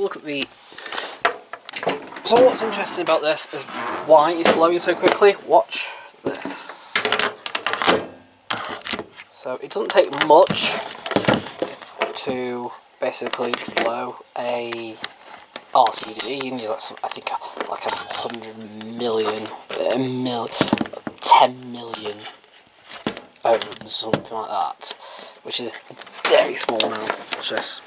look at the... So what's interesting about this is why it's blowing so quickly. Watch this. So it doesn't take much to basically blow a RCD. You need like I think like 100 million, 10 million ohms, something like that, which is very small now. Watch this.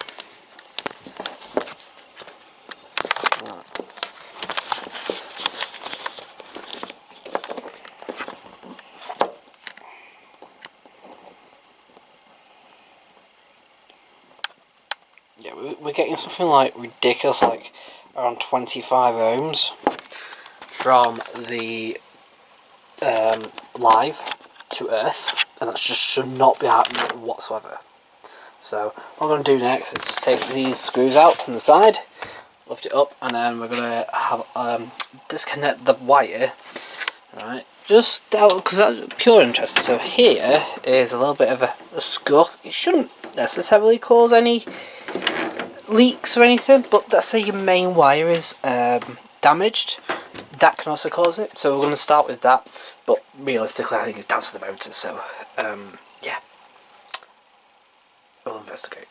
Yeah, we're getting something like ridiculous, like around 25 ohms from the live to earth, and that just should not be happening whatsoever. So what I'm going to do next is just take these screws out from the side, lift it up, and then we're going to have disconnect the wire, right? Just out because that's pure interest. So here is a little bit of a scuff. It shouldn't necessarily cause any leaks or anything, but let's say your main wire is damaged, that can also cause it. So we're going to start with that, but realistically I think it's down to the motor. So yeah, we'll investigate.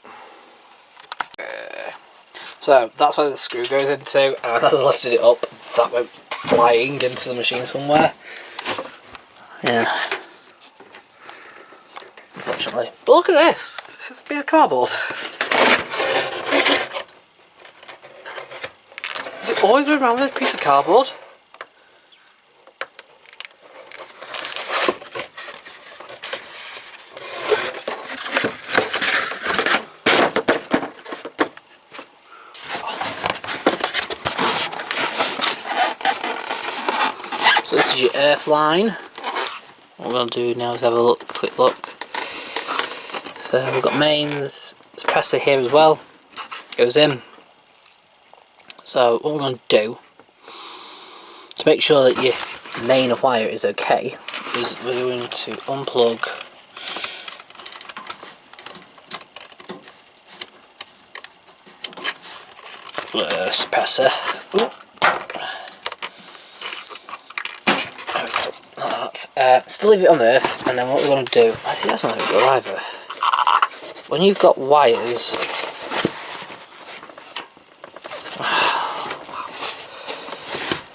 So that's where the screw goes into, and as I lifted it up, that went flying into the machine somewhere. Yeah, unfortunately. But look at this, it's a piece of cardboard. Is it always going around with a piece of cardboard? So this is your earth line. What we're going to do now is have a quick look. So we've got mains, there's pressure here as well, goes in. So what we're going to do, to make sure that your main wire is okay, is we're going to unplug the suppressor. Still leave it on earth, and then what we're going to do, I think that's not going to go either. When you've got wires,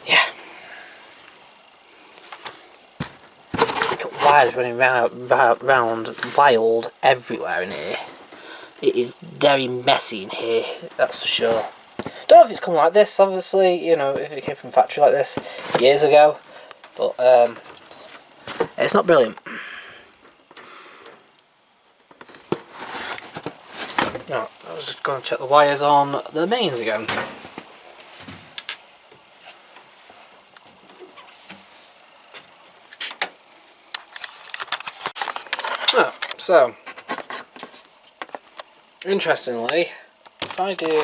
yeah, you've got wires running round wild everywhere in here. It is very messy in here, that's for sure. Don't know if it's come like this, obviously, you know, if it came from factory like this years ago, but it's not brilliant. Now, I was just going to check the wires on the mains again. Oh, so, interestingly, if I do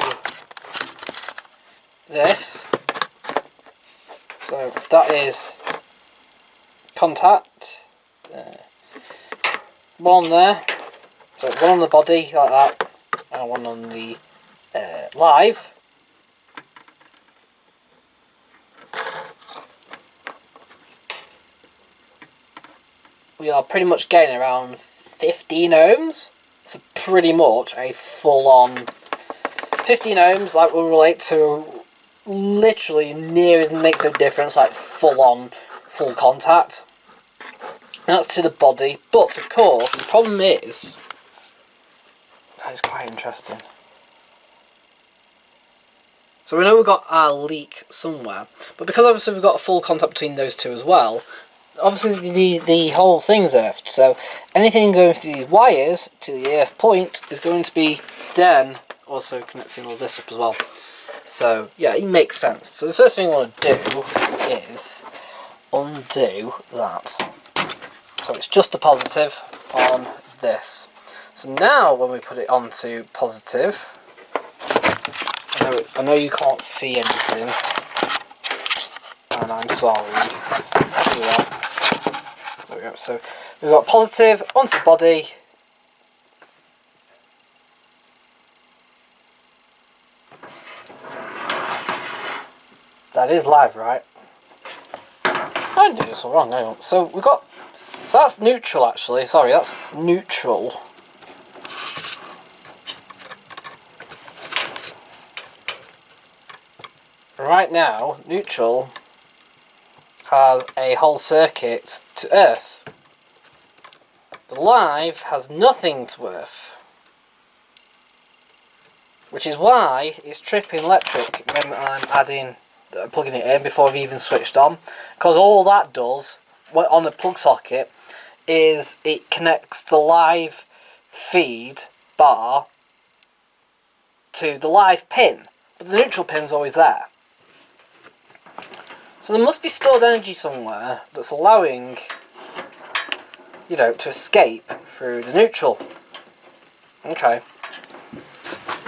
this, so that is contact, one there, so one on the body like that, and one on the live. We are pretty much getting around 15 ohms, so pretty much a full-on 15 ohms, like will relate to literally near as makes no difference, like full contact. And that's to the body, but of course the problem is, that is quite interesting. So we know we've got our leak somewhere, but because obviously we've got a full contact between those two as well, obviously the whole thing's earthed, so anything going through these wires to the earth point is going to be then also connecting all this up as well. So yeah, it makes sense. So the first thing I want to do is undo that. So it's just a positive on this. So now when we put it onto positive, I know you can't see anything, and I'm sorry. There we go. So we've got positive onto the body. That is live, right? I didn't do this all wrong. Hang on. So we've got. So that's neutral, actually. Sorry, that's neutral. Right now, neutral has a whole circuit to earth. The live has nothing to earth, which is why it's tripping electric when I'm plugging it in before I've even switched on, because all that does on the plug socket is it connects the live feed bar to the live pin, but the neutral pin's always there. So there must be stored energy somewhere that's allowing, you know, to escape through the neutral. Okay.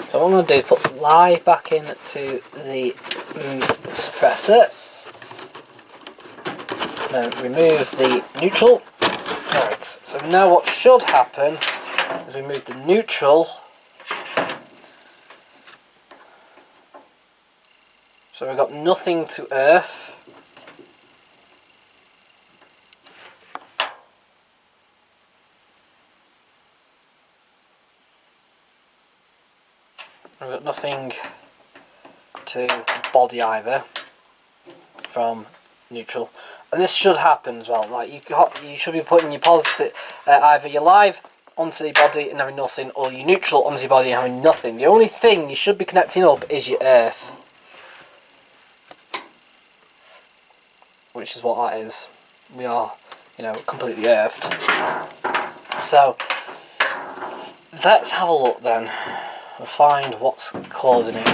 So what I'm going to do is put live back into the suppressor. Then remove the neutral. Right, so now what should happen is remove the neutral. So we've got nothing to earth. We've got nothing to body either from neutral, and this should happen as well. Like you should be putting your positive, either your live onto the body and having nothing, or your neutral onto your body and having nothing. The only thing you should be connecting up is your earth, which is what that is. We are, you know, completely earthed. So let's have a look then. We'll find what's causing it.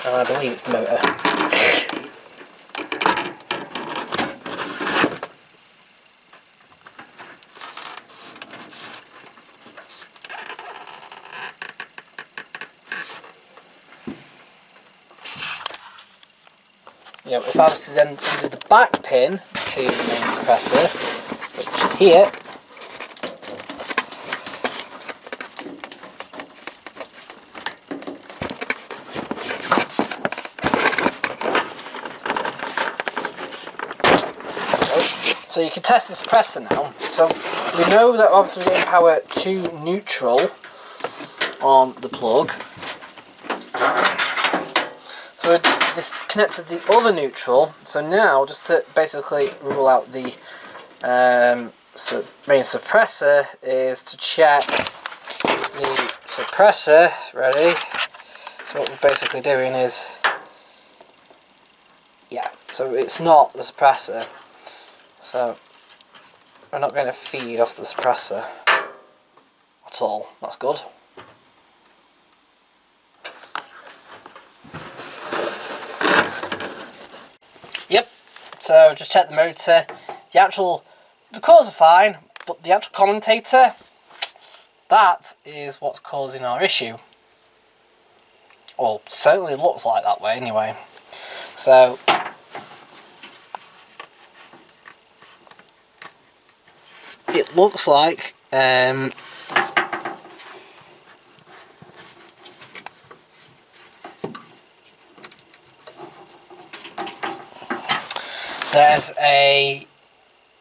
And I believe it's the motor. Yeah, if I was to then do the back pin to the main suppressor, which is here, so you can test the suppressor now. So we know that obviously we're getting power to neutral on the plug. So we disconnected the other neutral. So now, just to basically rule out the main suppressor, is to check the suppressor. Ready? So what we're basically doing is, yeah, so it's not the suppressor. So we're not going to feed off the suppressor at all. That's good. Yep. So just check the motor. The cores are fine, but the actual commutator, that is what's causing our issue. Well, certainly looks like that way anyway. So it looks like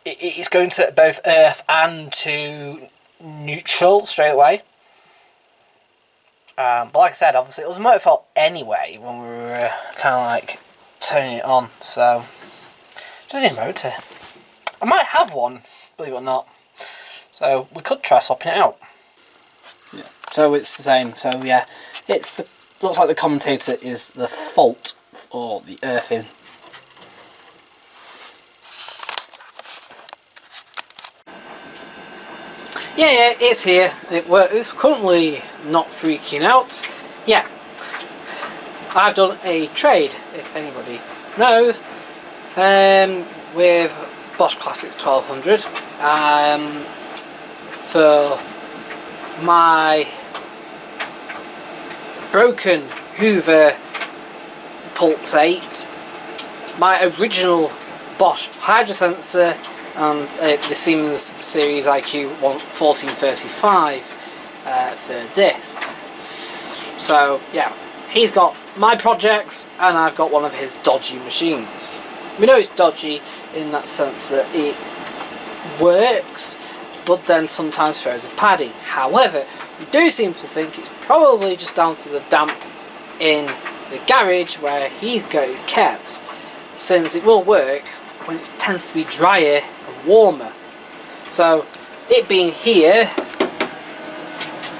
it's going to both earth and to neutral straight away. But like I said, obviously it was a motor fault anyway when we were kind of like turning it on. So just need a motor. I might have one, believe it or not. So we could try swapping it out. Yeah. So it's the same. So yeah, looks like the commutator is the fault for the earthing. Yeah, it's here. It's currently not freaking out. Yeah, I've done a trade, if anybody knows, with Bosch Classics 1200 for my broken Hoover Pulse 8, my original Bosch Hydro Sensor, and the Siemens Series IQ 1435 for this. So yeah, he's got my projects, and I've got one of his dodgy machines. We know it's dodgy in that sense that it works, but then sometimes throws a paddy. However, we do seem to think it's probably just down to the damp in the garage where he's got his kept, since it will work when it tends to be drier and warmer. So it being here,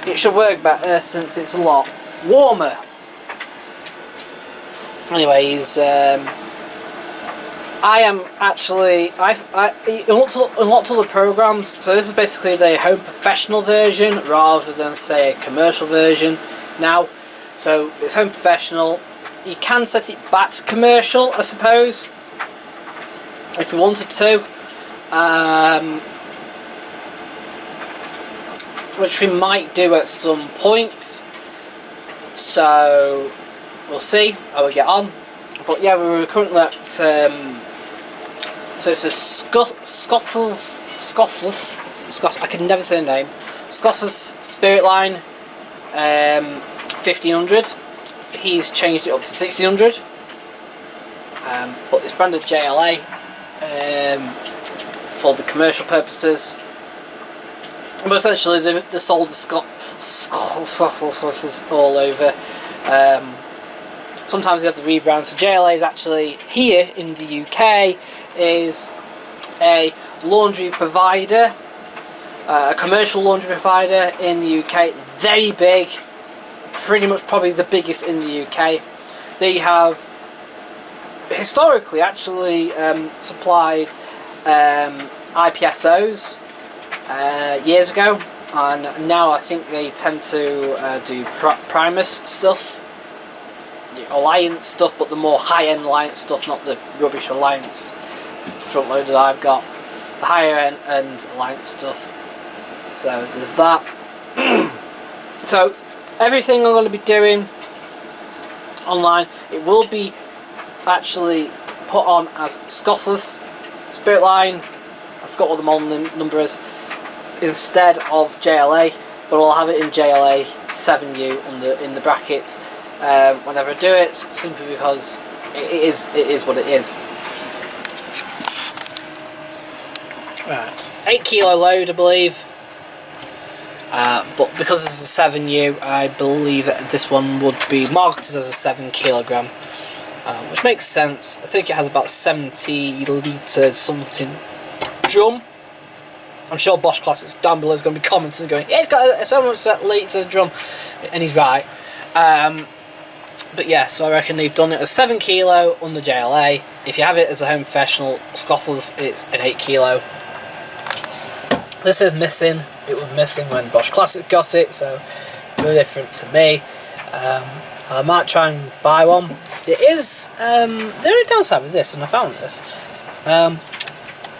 it should work better since it's a lot warmer. Anyways, I am actually, in lots of the programs, so this is basically the home professional version rather than say a commercial version now. So it's home professional. You can set it back to commercial, I suppose, if you wanted to, which we might do at some point. So we'll see how we get on. But yeah, we're currently at so it's a Scothers, I can never say the name, Scothers Spirit Line 1500. He's changed it up to 1600, but it's branded JLA for the commercial purposes. But essentially they sold the Scothers all over. Sometimes they have the rebrand. So JLA is actually, here in the UK, is a laundry provider, a commercial laundry provider in the UK. Very big, pretty much probably the biggest in the UK. They have historically actually supplied IPSOs years ago, and now I think they tend to do Primus stuff, Alliance stuff, but the more high-end Alliance stuff, not the rubbish Alliance front loader that I've got, the higher end Alliance stuff. So there's that. So everything I'm going to be doing online, it will be actually put on as Scothers Spirit Line. I forgot what the model number is, instead of JLA, but I'll have it in JLA 7U in the brackets whenever I do it, simply because it is what it is. Right, 8 kilo load, I believe. But because this is a 7U, I believe that this one would be marketed as a 7 kilogram, which makes sense. I think it has about 70 litre something drum. I'm sure Bosch Classics down below is going to be commenting and going, yeah, it's got so much litre drum, and he's right. But yeah, so I reckon they've done it as 7 kilo on the JLA. If you have it as a home professional Scothers, it's an 8 kilo. This is missing. It was missing when Bosch Classic got it, so really different to me. I might try and buy one. It is the only downside with this, and I found this.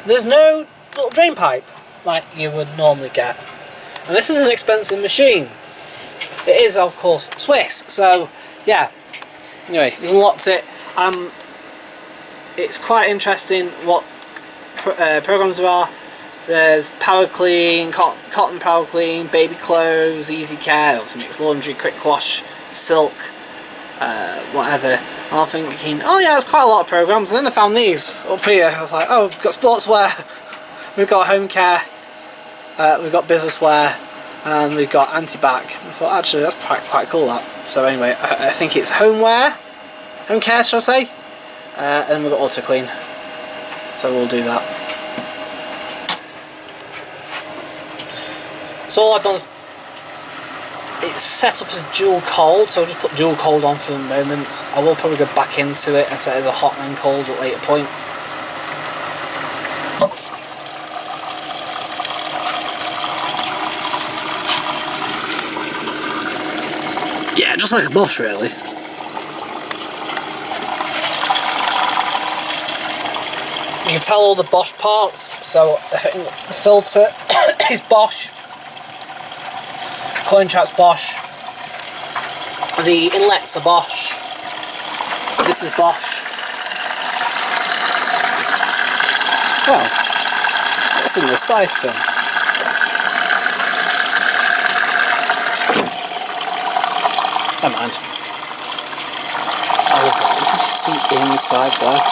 There's no little drain pipe like you would normally get, and this is an expensive machine. It is, of course, Swiss. So yeah. Anyway, you unlocked it. It's quite interesting what programs there are. There's Power Clean, Cotton Power Clean, Baby Clothes, Easy Care, also Mixed Laundry, Quick Wash, Silk, whatever. And I'm thinking, oh yeah, there's quite a lot of programs. And then I found these up here. I was like, oh, we've got sportswear, we've got home care, we've got business wear, and we've got anti-back. I thought, actually, that's quite cool, that. So anyway, I think it's home care, shall I say? And then we've got auto clean. So we'll do that. So all I've done is it's set up as dual cold, so I'll just put dual cold on for the moment. I will probably go back into it and set it as a hot and cold at a later point. Yeah, just like a Bosch, really. You can tell all the Bosch parts, so the filter is Bosch. Coin trap's Bosch. The inlets are Bosch. This is Bosch. Oh, what's in the siphon? Never mind. see inside there.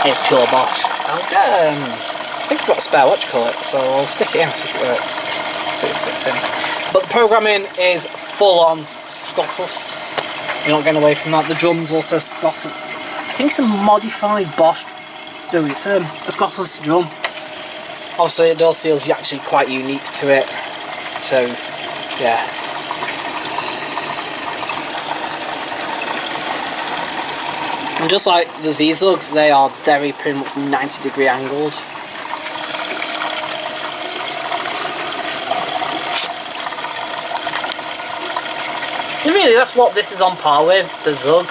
It's pure Bosch. I think I've got a spare watch-colour, so I'll stick it in, see if it works. See if it fits in. But the programming is full-on Scottish. You're not getting away from that. The drum's also Scottish. I think it's a modified Bosch. No, it's a Scottish drum. Obviously, the door seal's actually quite unique to it. So, yeah. And just like the V-Zugs, they are very pretty much 90-degree angled. And really, that's what this is on par with, the Zug.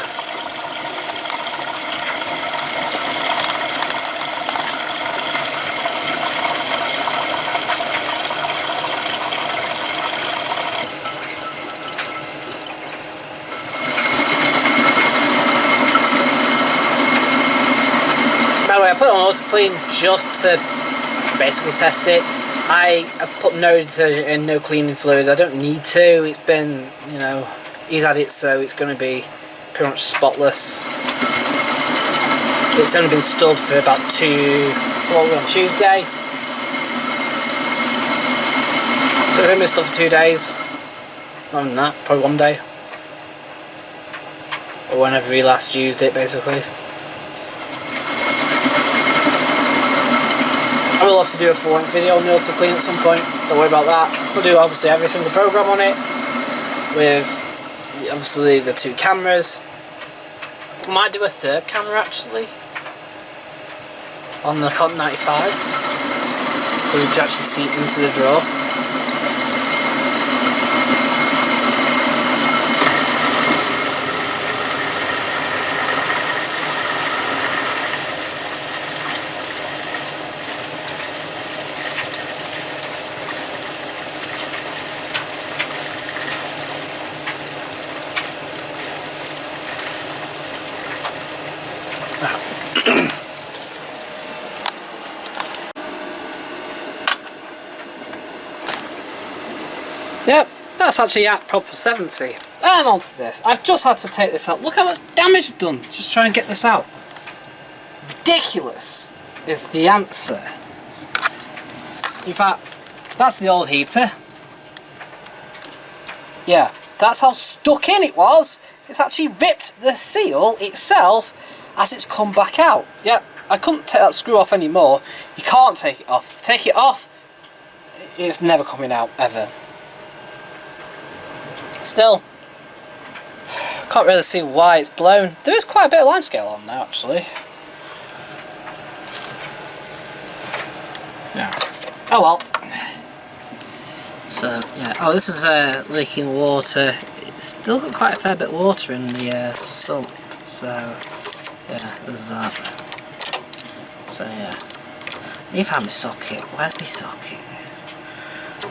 By the way, I put it on auto clean just to basically test it. I have put no detergent in, no cleaning fluids. I don't need to. It's been, you know, he's had it, so it's going to be pretty much spotless. It's only been stored for about on Tuesday. So it's only been stored for 2 days. Not than that, probably 1 day. Or whenever he last used it, basically. I will also do a full-length video on the auto clean at some point. Don't worry about that. We'll do obviously every single program on it with obviously the 2 cameras. We might do a 3rd camera actually on the No.75 because we can actually see into the drawer. Yep, that's actually at proper 70. And on to this. I've just had to take this out. Look how much damage I've done just trying to get this out. Ridiculous is the answer. In fact, that's the old heater. Yeah, that's how stuck in it was. It's actually ripped the seal itself as it's come back out. Yep, I couldn't take that screw off anymore. You can't take it off. If you take it off, it's never coming out, ever. Still, can't really see why it's blown. There is quite a bit of limescale on now, actually. Yeah. Oh well. So, yeah. Oh, this is leaking water. It's still got quite a fair bit of water in the sump. So, yeah, there's that. So, yeah. I need to find my socket. Where's my socket?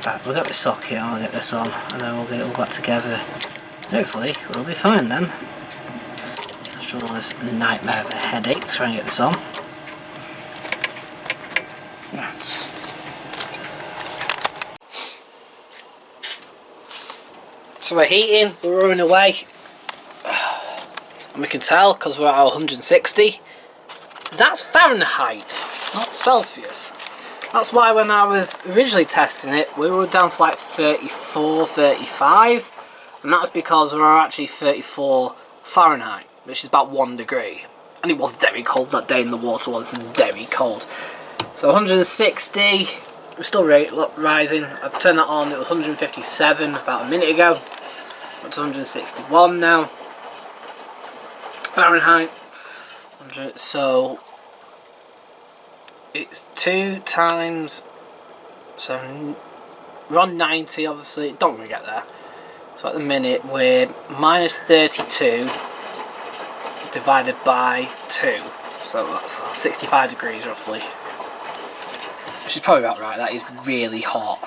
Right, we'll get the socket, I'll get this on, and then we'll get it all back together. Hopefully, we'll be fine then. After all this nightmare of a headache trying to get this on. Right. So we're heating, we're running away. And we can tell, because we're at 160. That's Fahrenheit, not Celsius. That's why when I was originally testing it, we were down to like 34, 35. And that's because we were actually 34 Fahrenheit, which is about 1 degree. And it was very cold that day, and the water was very cold. So 160, we're still rising. I've turned that on, it was 157 about a minute ago. It's 161 now. Fahrenheit. So it's 2 times, so we're on 90 obviously, don't really get there. So at the minute we're minus 32 divided by 2, so that's 65 degrees roughly. Which is probably about right, that is really hot.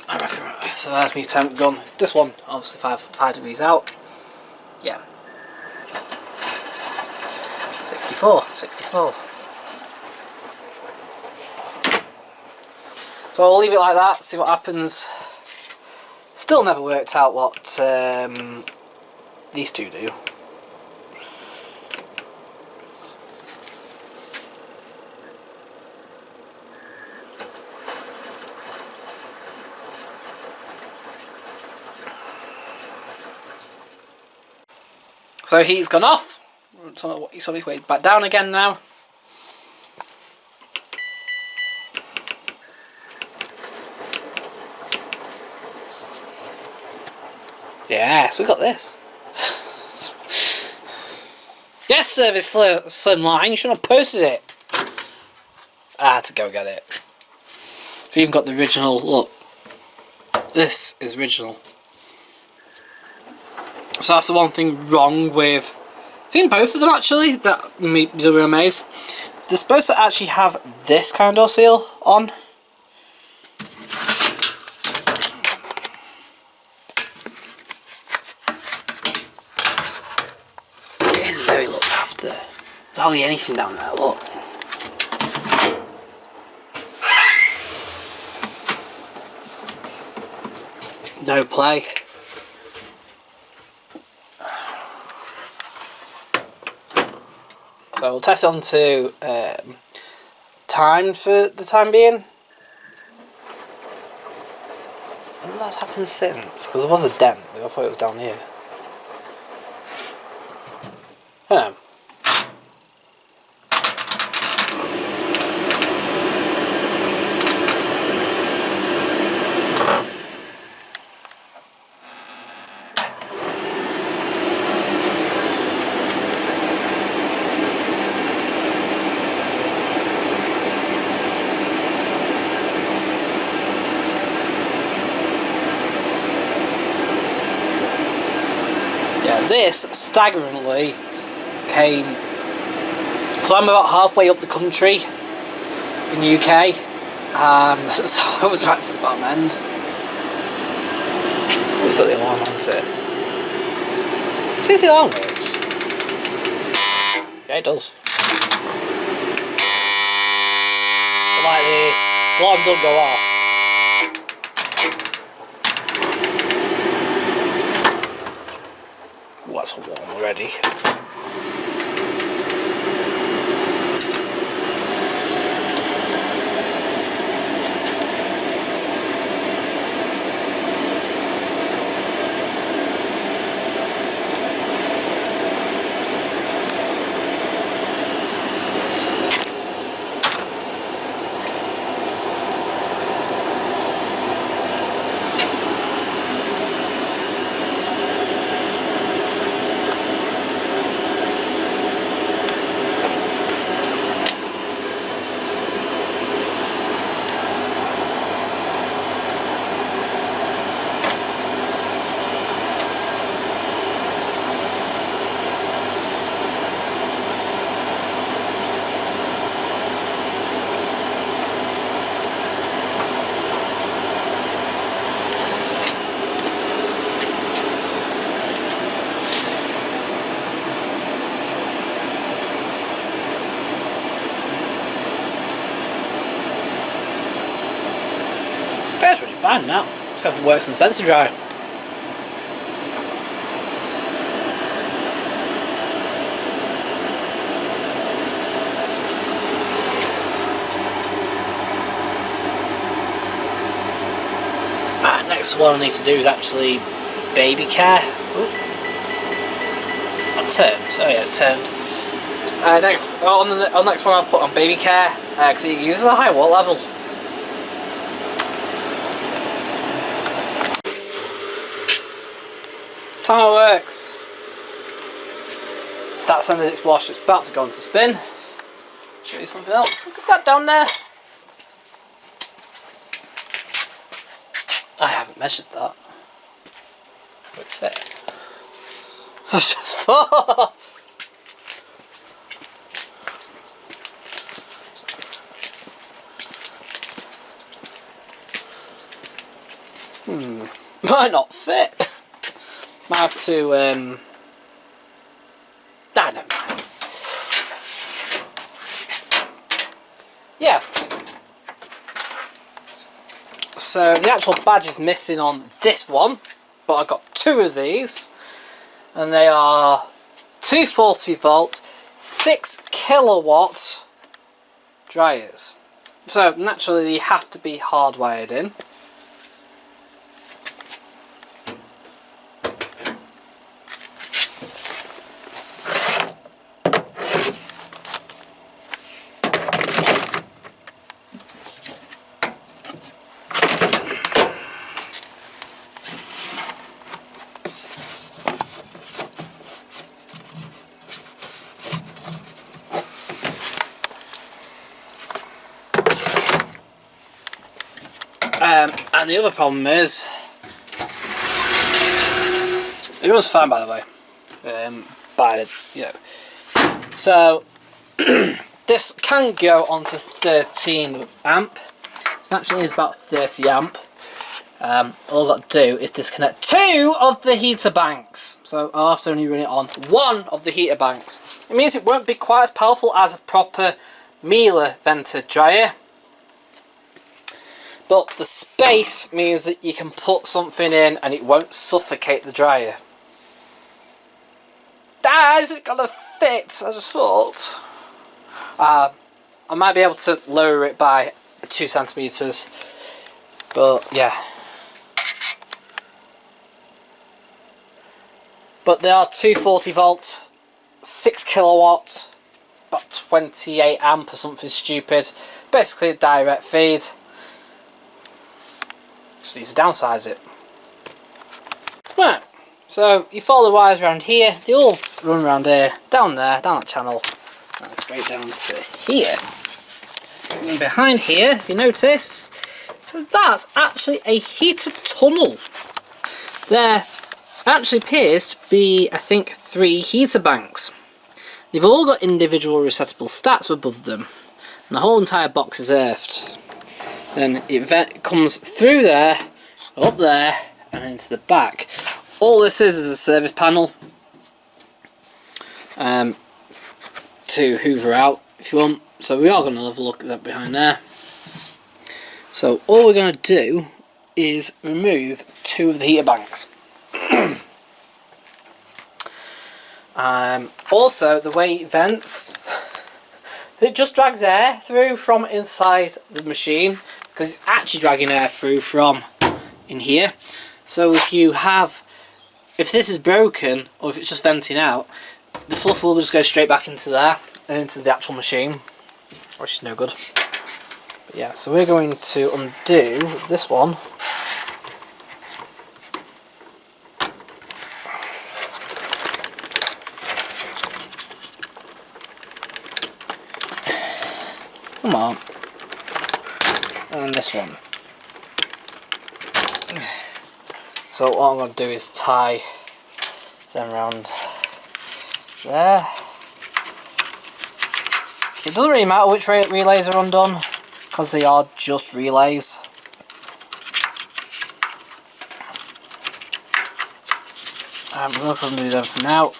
I reckon, right, so so there's my temp gun. This one, obviously 5 degrees out. Yeah. 64. So I'll leave it like that, see what happens. Still never worked out what these two do. So he's gone off. He's on his way back down again now. Yes, we got this. Yes, service slimline. You shouldn't have posted it. I had to go get it. It's even got the original. Look, this is original. So that's the one thing wrong with, I think both of them actually, that me were amazed. They're supposed to actually have this kind of seal on. It is very looked after. There's hardly anything down there, look. No play. So we'll test it on to time for the time being. I wonder if that's happened since, because there was a dent. I thought it was down here. I don't know. This staggeringly came. So I'm about halfway up the country in the UK. So I was right to the bottom end. It's got the alarm on it. See if the alarm works. Yeah, it does. Like the alarm doesn't go off. That's warm already. That's really fine now. Just have to work some sensor dry. Next one I need to do is actually baby care. Ooh. Not turned. Oh yeah, it's turned. On the next one I'll put on baby care because it uses a high watt level. How it works. That's ended its wash. It's about to go into spin. Show you something else. Look at that down there. I haven't measured that. Would it fit? That's just far. might not fit. Might have to, I don't mind. Yeah. So the actual badge is missing on this one, but I got 2 of these, and they are 240 volt, 6 kilowatt dryers. So naturally they have to be hardwired in. And the other problem is, it was fine by the way, so this can go on to 13 amp. It actually is about 30 amp. All I've got to do is disconnect 2 of the heater banks, so I'll have to only run it on 1 of the heater banks. It means it won't be quite as powerful as a proper Miele vented dryer, but the space means that you can put something in and it won't suffocate the dryer. That isn't gonna fit, I just thought. I might be able to lower it by 2 centimeters, but yeah. But they are 240 volt, 6 kilowatt, about 28 amp or something stupid. Basically a direct feed. Just need to downsize it. Right, so you follow the wires around here, they all run around here, down there, down that channel, and straight down to here. And behind here, if you notice, so that's actually a heater tunnel. There actually appears to be, I think, 3 heater banks. They've all got individual resettable stacks above them, and the whole entire box is earthed. Then it comes through there, up there, and into the back. All this is a service panel to hoover out if you want. So we are going to have a look at that behind there. So all we're going to do is remove 2 of the heater banks. Also, the way it vents, it just drags air through from inside the machine, because it's actually dragging air through from in here. So if this is broken, or if it's just venting out, the fluff will just go straight back into there and into the actual machine, which is no good. But yeah, so we're going to undo this one. Come on. And this one. So what I'm going to do is tie them around there. It doesn't really matter which relays are undone, because they are just relays. I'm going to undo them for now.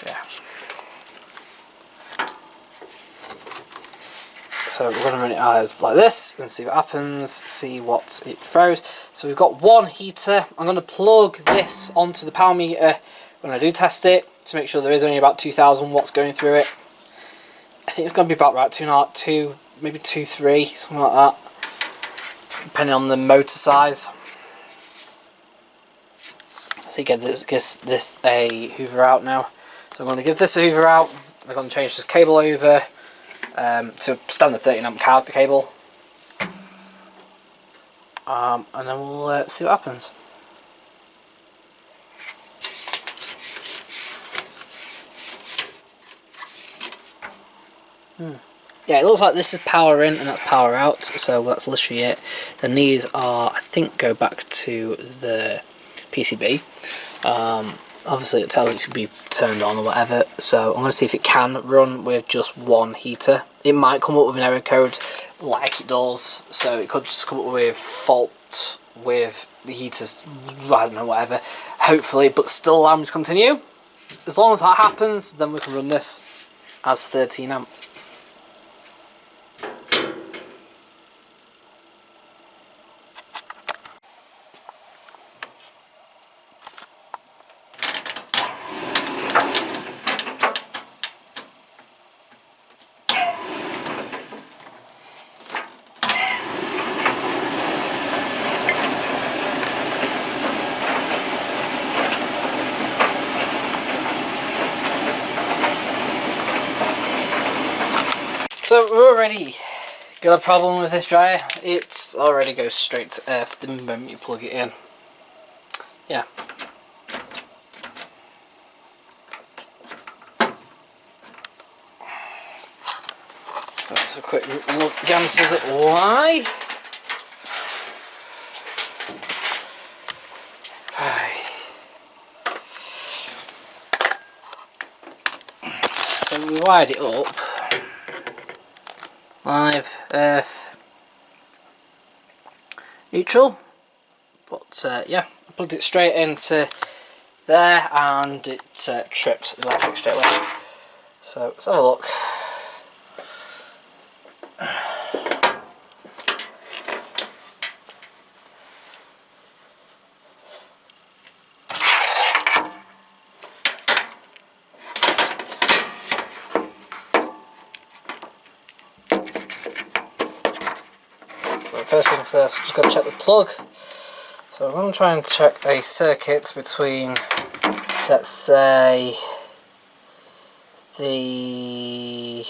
Yeah. So we're going to run it as like this and see what happens, see what it throws. So we've got 1 heater. I'm going to plug this onto the power meter when I do test it to make sure there is only about 2000 watts going through it. I think it's going to be about right, 2.5, maybe 2.3, something like that, depending on the motor size. So you get this a hoover out now. So I'm going to give this a hoover out. I'm going to change this cable over to standard 13 amp cable, and then we'll see what happens. Yeah, it looks like this is power in and that's power out, so that's literally it. Then these are, I think, go back to the PCB. Obviously it tells it to be turned on or whatever, so I'm going to see if it can run with just 1 heater. It might come up with an error code like it does, so it could just come up with fault with the heaters, I don't know, whatever, hopefully, but still allow me to continue. As long as that happens, then we can run this as 13 amp. So we're already got a problem with this dryer. It's already goes straight to earth the moment you plug it in. Yeah. So that's a quick look, glances at why. So we wired it up. Live, earth, neutral, but yeah, I plugged it straight into there and it tripped electric straight away. So let's have a look. First things first, just got to check the plug. So I'm going to try and check a circuit between, let's say, the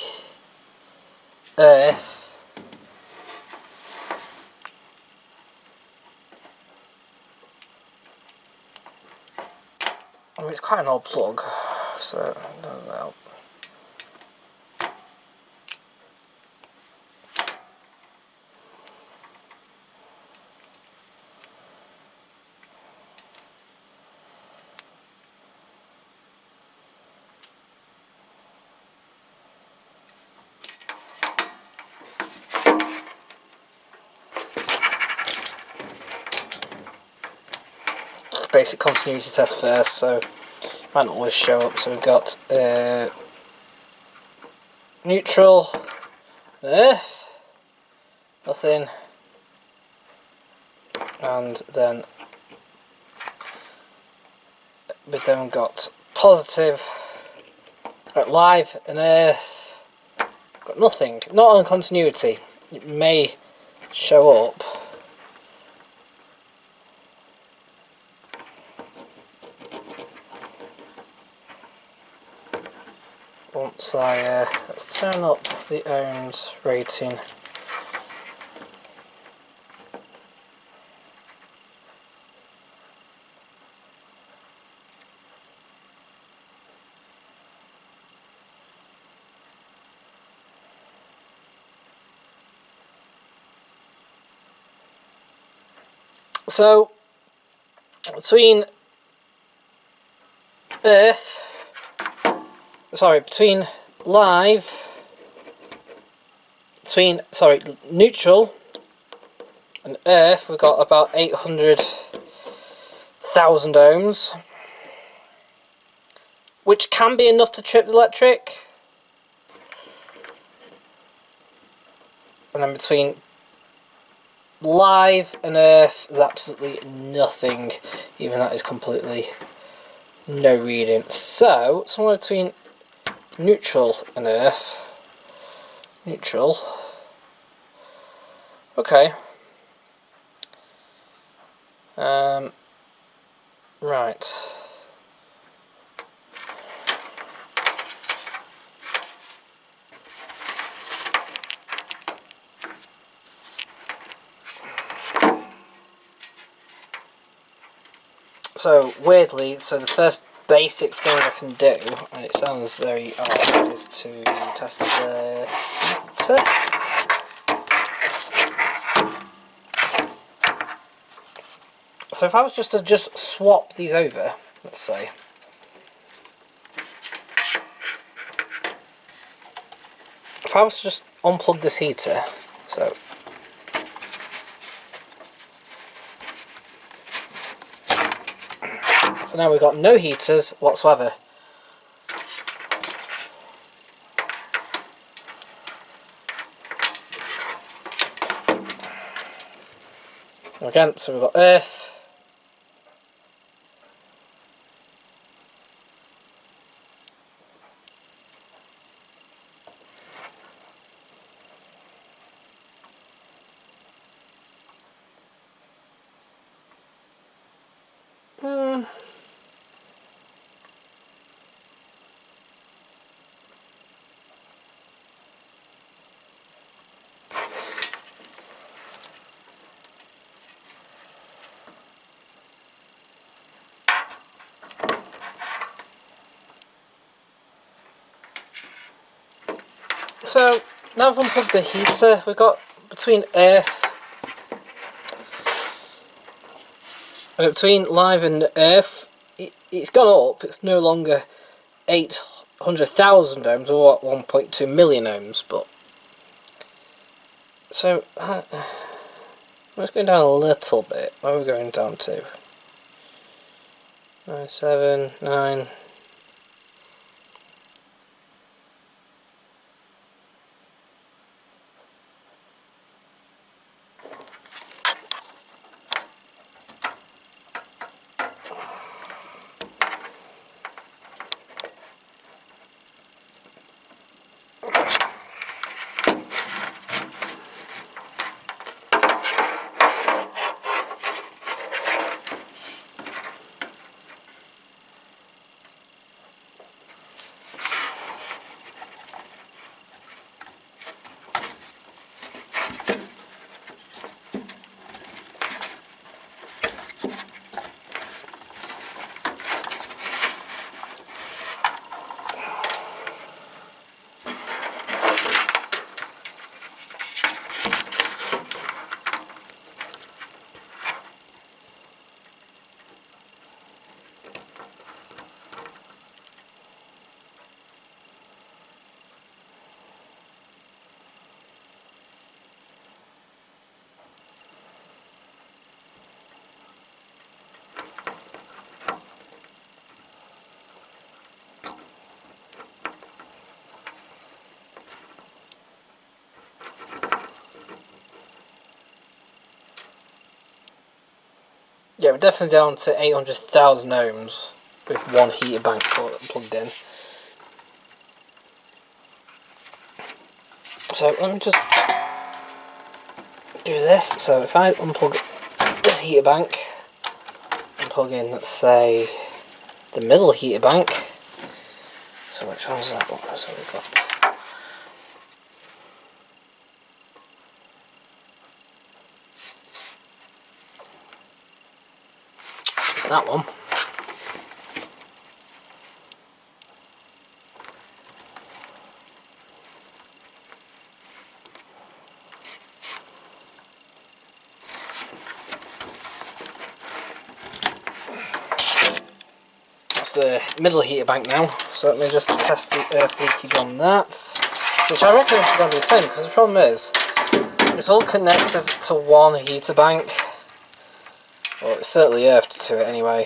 earth I mean, it's quite an old plug, so I don't know. Basic continuity test first, so it might not always show up. So we've got neutral, earth, nothing, and then we've then got positive, live and earth, got nothing, not on continuity. It may show up. Once I, let's turn up the ohms rating. So, between neutral and earth, we've got about 800,000 ohms, which can be enough to trip the electric. And then between live and earth, there's absolutely nothing. Even that is completely no reading. So, somewhere between neutral and earth. Neutral. Okay. Right. So, weirdly, so the first basic thing I can do, and it sounds very odd, is to test the meter. So if I was just to swap these over, let's say, if I was to just unplug this heater, so So now we've got no heaters whatsoever. Again, so we've got earth. So now I've unplugged the heater, we've got between earth, between live and earth, it's gone up. It's no longer 800,000 ohms or 1.2 million ohms, but so let's go down a little bit. Where are we going down to? 979. Yeah, we're definitely down to 800,000 ohms with one heater bank plugged in. So let me just do this. So if I unplug this heater bank and plug in, let's say, the middle heater bank. So which one's that one? So we've got that one. That's the middle heater bank now. So let me just test the earth leakage on that, which I reckon is going to be the same, because the problem is it's all connected to one heater bank. Well, it's certainly earthed to it anyway.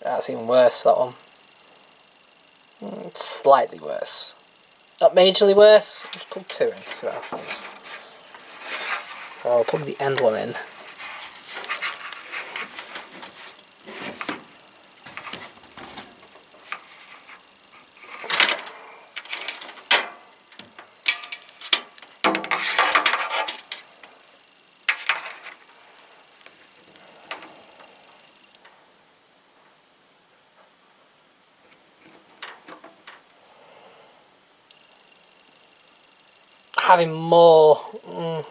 That's even worse, that one. Slightly worse. Not majorly worse. Just plug two in, see what happens. I'll plug the end one in. Having more... I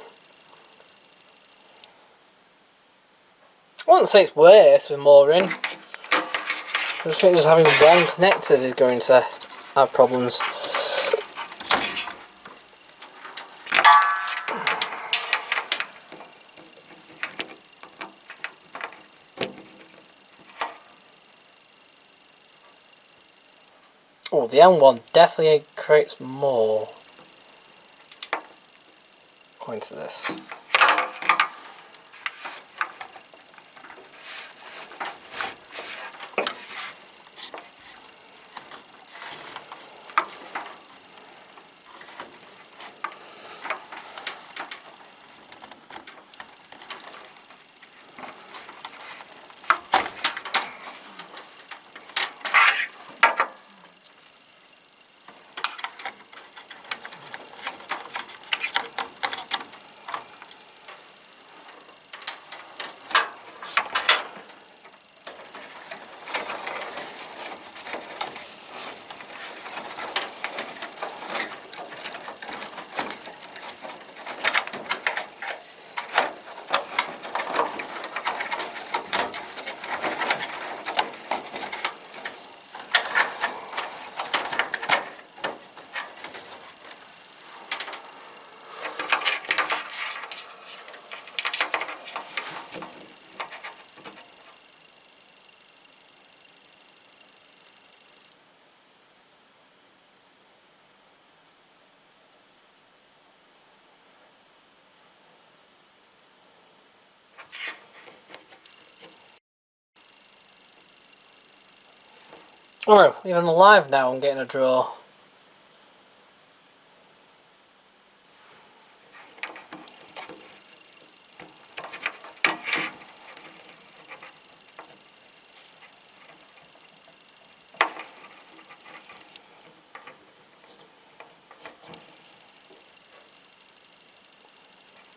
wouldn't say it's worse with more in. I just think just having one connectors is going to have problems. Oh, the M1 definitely creates more. According to this. Oh, even live now I'm getting a draw.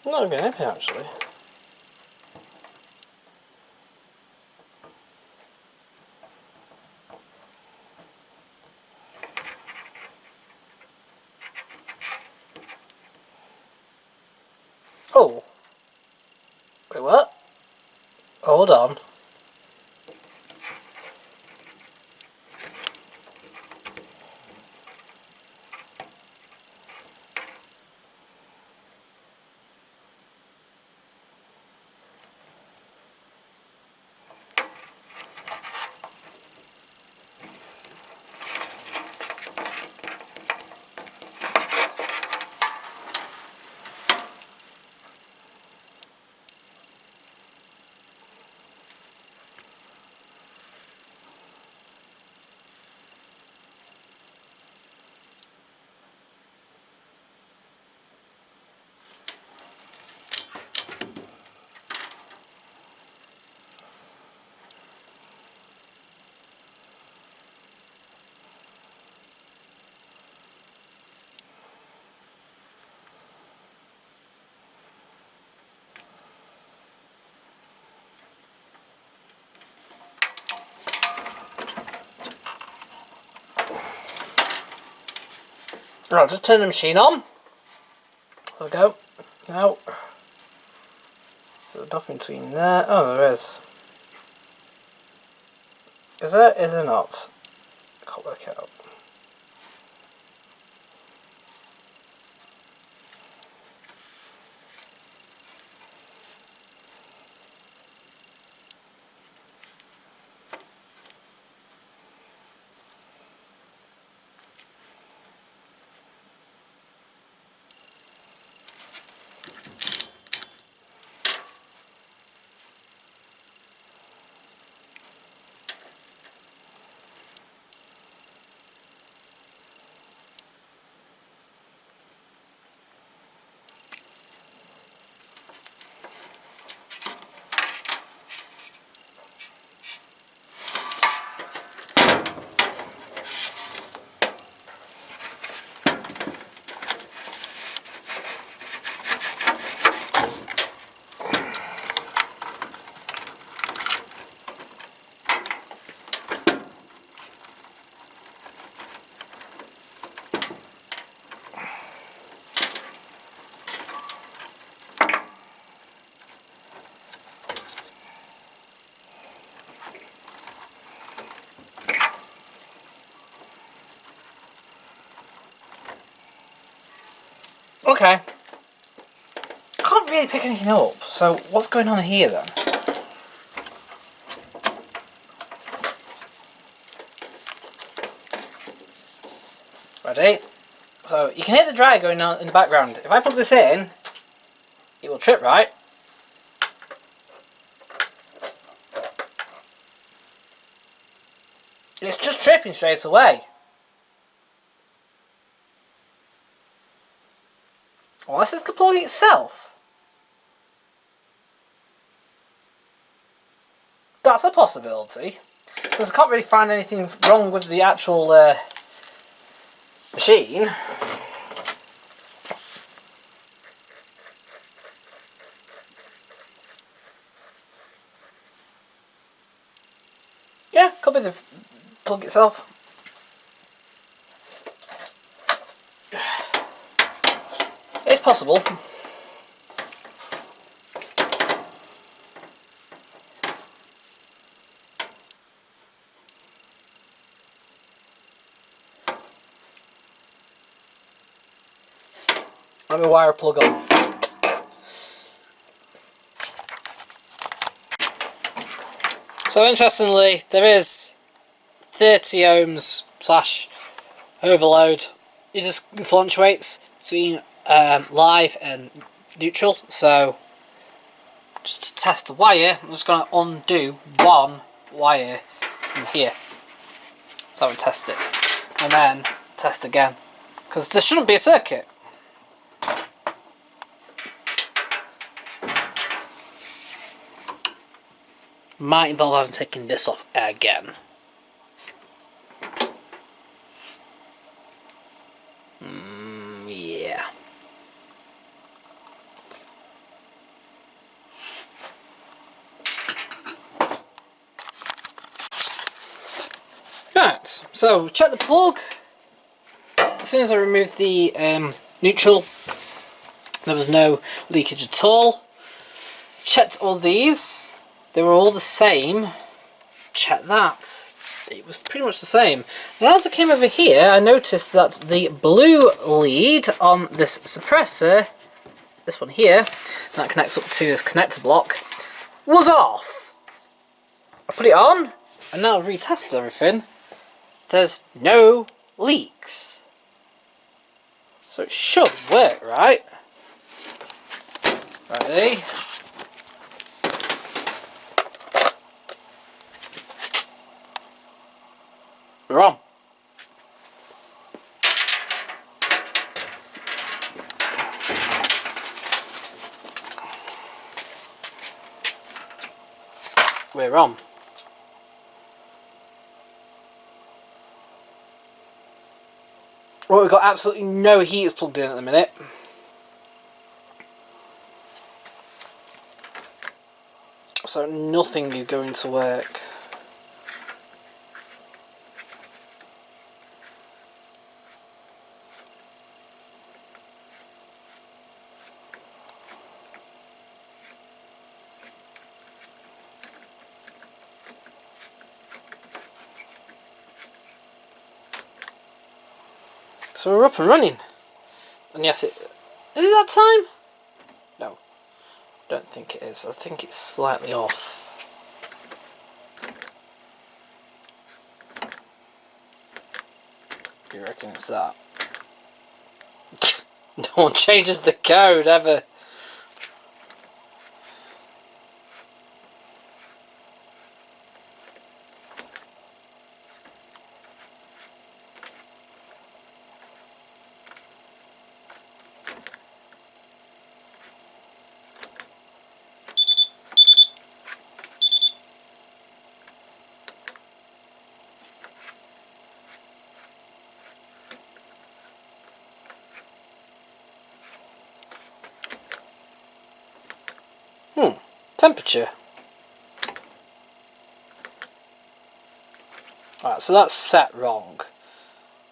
I'm not getting anything actually. Oh. Wait, what? Hold on. Right, just turn the machine on. There we go. Now, so nothing between there. Oh, there is. Is there? Is there not? I can't work it out. Okay. I can't really pick anything up, so what's going on here then? Ready? So you can hear the dryer going on in the background. If I plug this in, it will trip, right? It's just tripping straight away. Unless it's the plug itself. That's a possibility. Since I can't really find anything wrong with the actual machine. Yeah, could be the plug itself. It's possible. Let me wire a plug on. So interestingly, there is 30 ohms slash overload. It just fluctuates between live and neutral. So just to test the wire, I'm just going to undo one wire from here. So I would test it. And then test again. Because there shouldn't be a circuit. Might involve having taken this off again. Yeah. Right, so check the plug. As soon as I removed the neutral, there was no leakage at all. Checked all these, they were all the same. Check that, it was pretty much the same. And as I came over here, I noticed that the blue lead on this suppressor, this one here, that connects up to this connector block, was off. I put it on, and now I've retested everything. There's no leaks. So it should work, right? Ready? We're on. We're on. Well, we've got absolutely no heaters plugged in at the minute. So nothing is going to work. So we're up and running. And yes, is it that time? No, don't think it is. I think it's slightly off. You reckon it's that? No one changes the code ever. Temperature. Alright, so that's set wrong.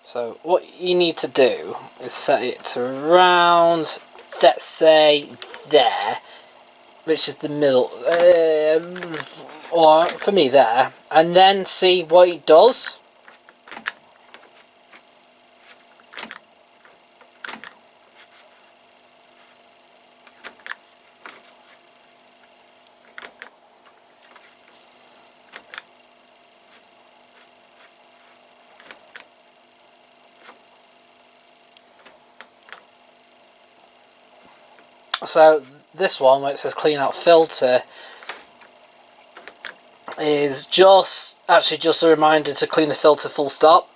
So what you need to do is set it to around, let's say, there, which is the middle, or for me there, and then see what it does. So this one, where it says clean out filter, is just a reminder to clean the filter full stop.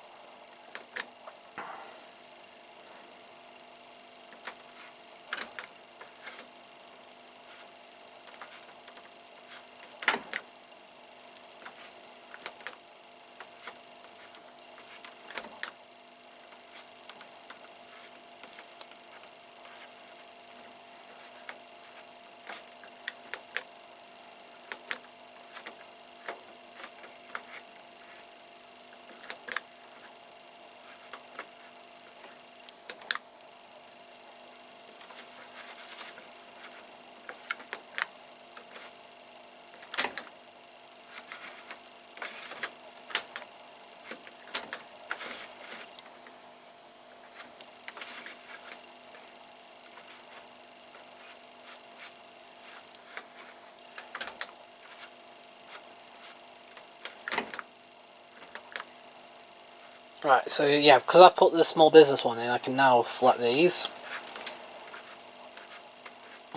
Right, so yeah, because I put the small business one in, I can now select these.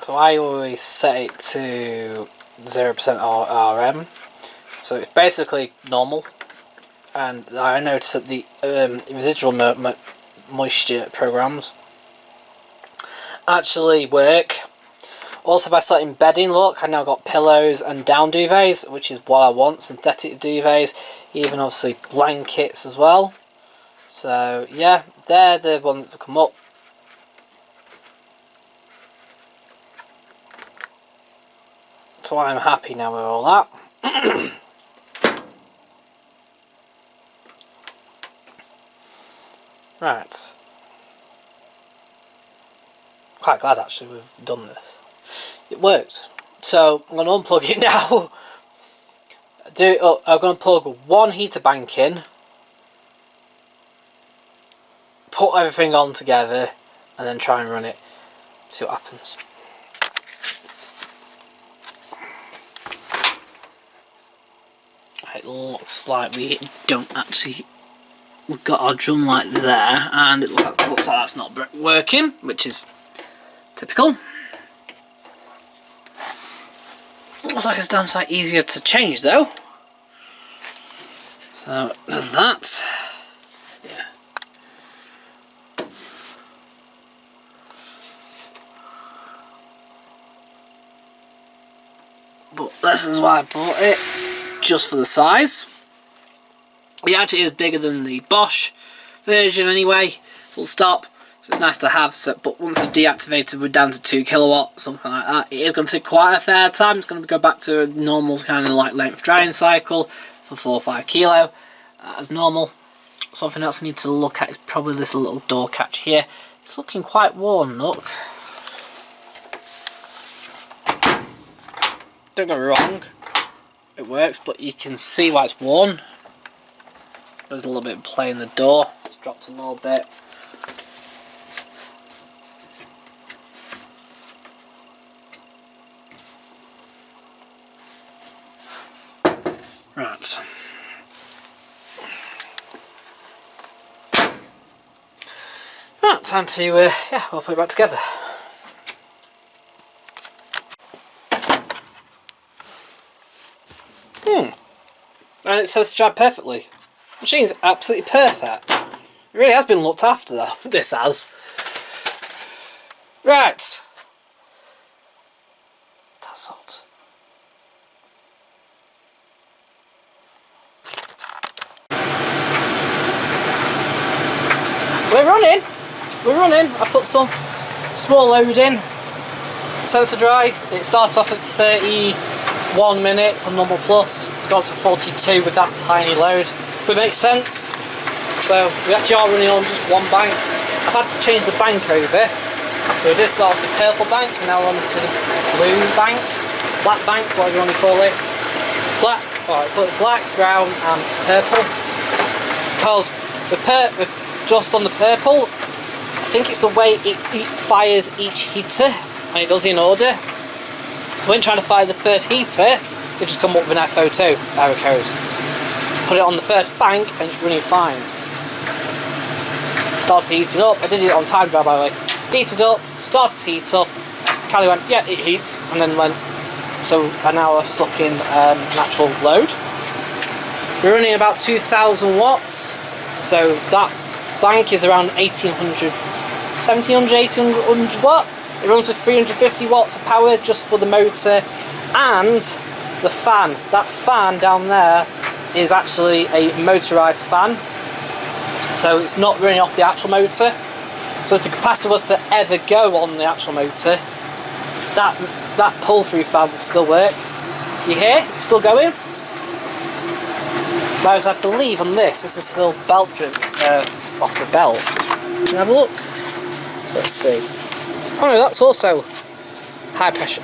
So I always set it to 0% RM. So it's basically normal. and I noticed that the residual moisture programs actually work. Also, by selecting bedding, look, I now got pillows and down duvets, which is what I want, synthetic duvets, even obviously blankets as well. So yeah, they're the ones that come up. So I'm happy now with all that. Right. Quite glad actually we've done this. It worked. So I'm going to unplug it now. I'm going to plug one heater bank in, put everything on together, and then try and run it. See what happens. It looks like we don't actually. We've got our drum light there, and it looks like that's not working, which is typical. Looks like it's damn sight easier to change though. So there's that. Yeah. But this is why I bought it, just for the size. It actually is bigger than the Bosch version anyway, full stop. So it's nice to have, but once I've deactivated, we're down to 2 kilowatt, something like that. It is going to take quite a fair time. It's going to go back to a normal kind of like length drying cycle for 4 or 5 kilo as normal. Something else I need to look at is probably this little door catch here. It's looking quite worn, look. Don't get me wrong, it works, but you can see why it's worn. There's a little bit of play in the door. It's dropped a little bit. Right. Right, time to, yeah, we'll put it back together. And it says to drive perfectly. The machine's absolutely perfect. It really has been looked after though, this has. Right. That's odd. We're running. We're running. I put some small load in. Sensor dry. It starts off at 31 minutes on normal plus. It's gone to 42 with that tiny load. But it makes sense. So we actually are running on just one bank. I've had to change the bank over. So we did start off the purple bank and now on to the blue bank. Black bank, whatever you want to call it. Black, alright, put black, brown and purple. Because just on the purple, I think it's the way it fires each heater, and it does it in order. So when trying to fire the first heater, it just come up with an FO2, there it goes. Put it on the first bank and it's running fine. Starts heating up. I did it on time dry by the way. Heated up, starts to heat up. Callie went, yeah, it heats, and then went. So and now I'm stuck in natural load. We're running about 2,000 watts. So that bank is around 1700, 1800 watt. It runs with 350 watts of power just for the motor and the fan. That fan down there is actually a motorised fan, so it's not running off the actual motor. So if the capacitor was to ever go on the actual motor, that pull-through fan would still work. You hear? It's still going. Whereas I believe on this is still belt drip off the belt. Can you have a look? Let's see. Oh no, that's also high pressure.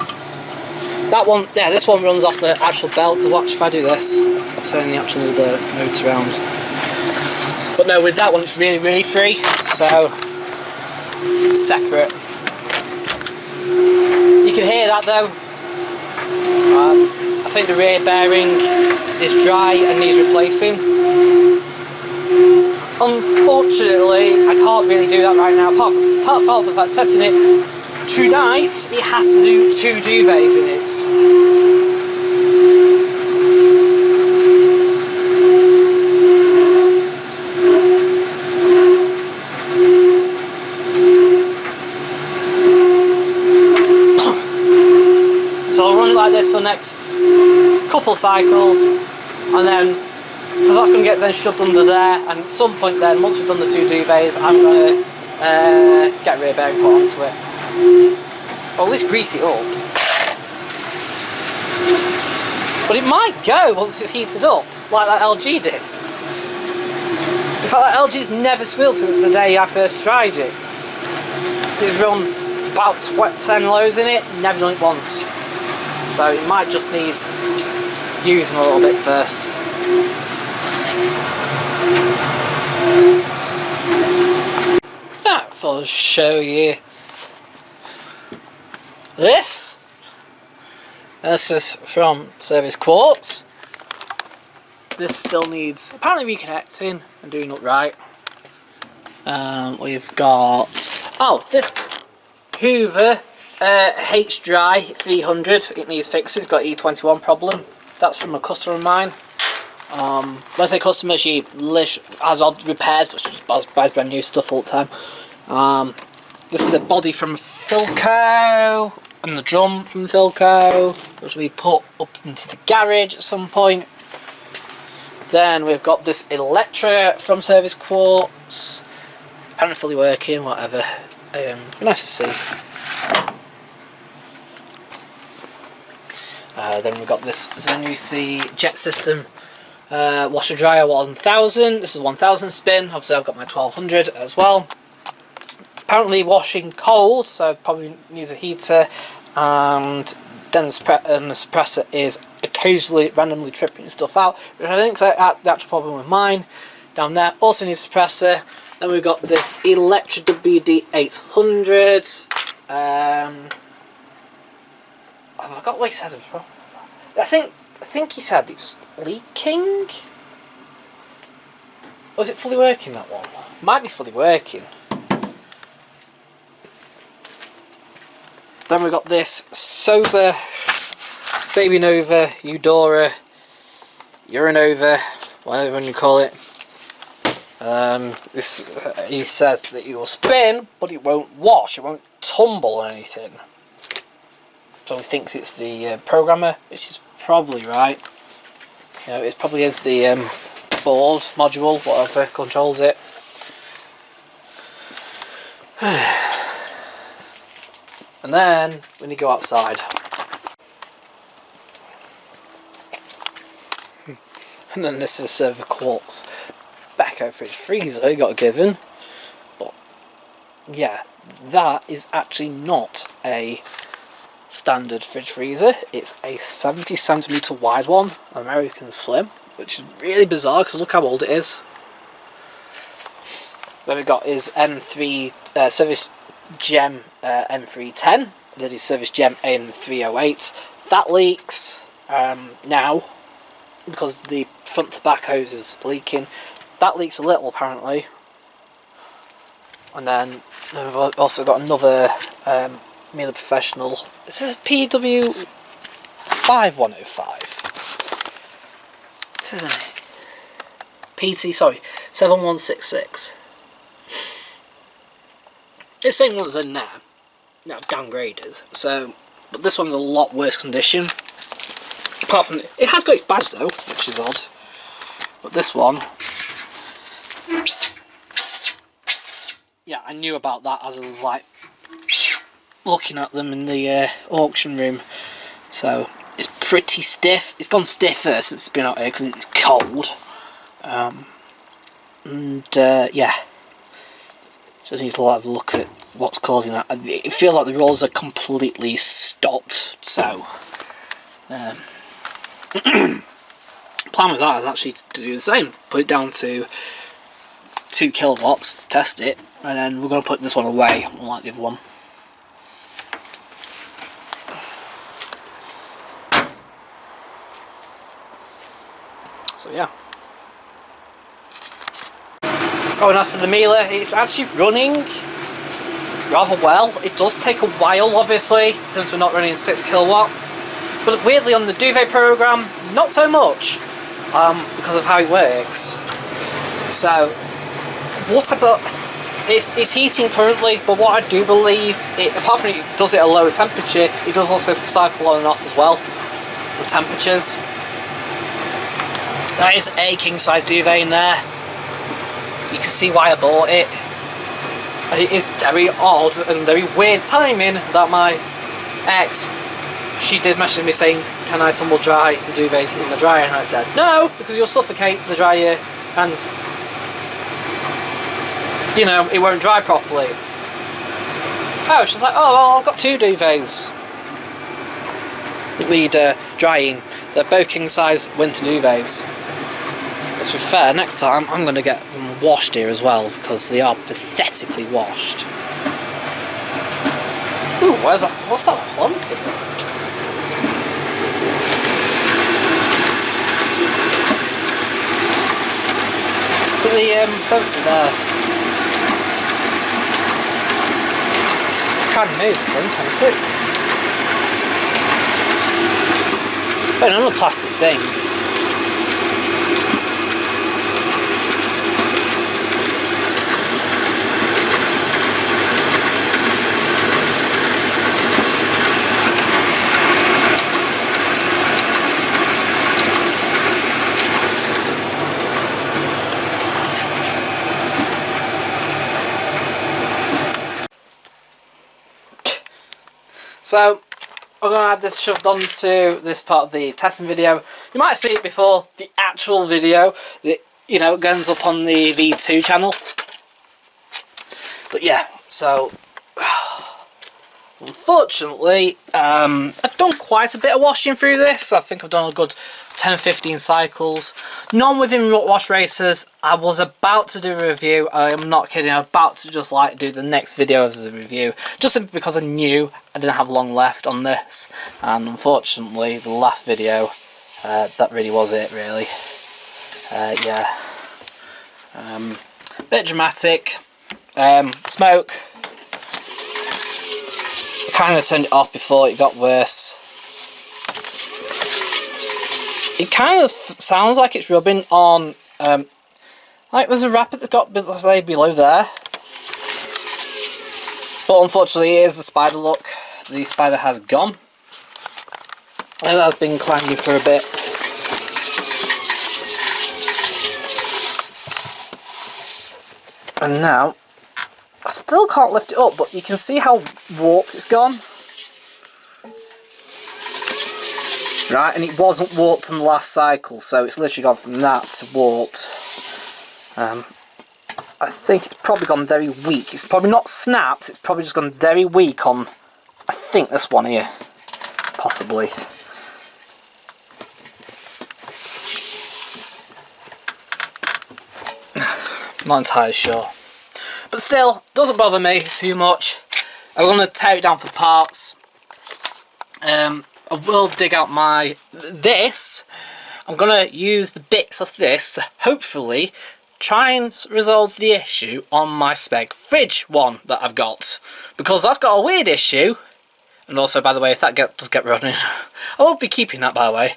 That one, yeah, this one runs off the actual belt. Because watch if I do this, it's turning the actual motor around. But no, with that one it's really, really free. So it's separate. You can hear that though. I think the rear bearing is dry and needs replacing. Unfortunately, I can't really do that right now. Apart from the fact testing it tonight, it has to do 2 duvets in it. couple cycles, and then, because that's going to get then shoved under there, and at some point then, once we've done the 2 duvets, I'm going to get rear bearing put onto it. Or at least grease it up. But it might go once it's heated up, like that LG did. In fact, that LG's never squealed since the day I first tried it. It's run about 10 lows in it, never done it once. So it might just need using a little bit first. I thought I'd show you this. This is from Service Quartz. This still needs apparently reconnecting and doing it right. We've got this Hoover H-Dry 300. It needs fixing. It's got E21 problem. That's from a customer of mine. When I say customer, she has odd repairs, but she just buys brand new stuff all the time. This is the body from Philco and the drum from Philco, which will be put up into the garage at some point. Then we've got this Electra from Service Quartz, apparently fully working, whatever. Nice to see. Then we've got this Zanussi jet system washer dryer 1000. This is 1000 spin. Obviously I've got my 1200 as well. Apparently washing cold, so probably needs a heater, and then the suppressor is occasionally randomly tripping stuff out, which I think is the actual problem with mine. Down there also needs a suppressor. Then we've got this Electra WD 800. I forgot what he said. I think he said it's leaking. Or is it fully working, that one? Might be fully working. Then we've got this Sober Baby Nova Eudora Urinova, whatever you call it. He says that it will spin, but it won't wash, it won't tumble or anything. So he thinks it's the programmer, which is probably right. You know, it probably is the board module, whatever controls it. And then when you go outside, and then this is a Service Quartz Beco fridge freezer got given, but yeah, that is actually not a standard fridge freezer. It's a 70cm wide one, American Slim, which is really bizarre because look how old it is. Then we got his M3 Service Gem M310, then his Service Gem M308. That leaks now because the front to back hose is leaking. That leaks a little apparently. And then we've also got another Miele Professional. This is a PW5105. This isn't it? PT, sorry, 7166. It's the same one as in there. Now downgraded. So, but this one's a lot worse condition. Apart from it has got its badge though, which is odd. But this one, yeah, I knew about that as I was like looking at them in the auction room. So it's pretty stiff. It's gone stiffer since it's been out here because it's cold. Yeah, just needs to have a look at what's causing that. It feels like the rollers are completely stopped. So plan with that is actually to do the same. Put it down to 2 kilowatts, test it, and then we're going to put this one away, unlike the other one. So yeah. Oh, and as for the Miele, it's actually running rather well. It does take a while, obviously, since we're not running 6 kilowatt. But weirdly, on the duvet program, not so much, because of how it works. So, it's heating currently, but what I do believe, apart from it does it at a lower temperature, it does also cycle on and off as well with temperatures. That is a king size duvet in there. You can see why I bought it. And it is very odd and very weird timing that my ex, she did message me saying, can I tumble dry the duvet in the dryer? And I said, no, because you'll suffocate the dryer and, you know, it won't dry properly. Oh, she's like, oh, well, I've got 2 duvets need drying. They're both king size winter duvets. But to be fair, next time I'm going to get them washed here as well, because they are pathetically washed. Ooh, what's that plum thing? Look at the sensor there. It's kind of moved, can't it? But another plastic thing. So, I'm going to add this shoved onto this part of the testing video. You might see it before the actual video that, you know, goes up on the V2 channel. But yeah, so unfortunately, I've done quite a bit of washing through this. I think I've done a good 10-15 cycles. None within wash races. I was about to do a review. I am not kidding. I'm about to just like do the next video as a review, just simply because I knew I didn't have long left on this. And unfortunately, the last video, that really was it. Really, yeah. Bit dramatic. Smoke. I kind of turned it off before it got worse. It kind of sounds like it's rubbing on, like there's a wrapper that's got bits laid below there. But unfortunately it is the spider look. The spider has gone. And it has been clanging for a bit. And now, I still can't lift it up, but you can see how warped it's gone. Right, and it wasn't warped in the last cycle, so it's literally gone from that to warped. I think it's probably gone very weak. It's probably not snapped, it's probably just gone very weak on, I think, this one here. Possibly. Not entirely sure. But still, doesn't bother me too much. I'm going to tear it down for parts. I will dig out this. I'm going to use the bits of this to hopefully try and resolve the issue on my Speg fridge one that I've got. Because that's got a weird issue. And also, by the way, if that does get running, I won't be keeping that, by the way.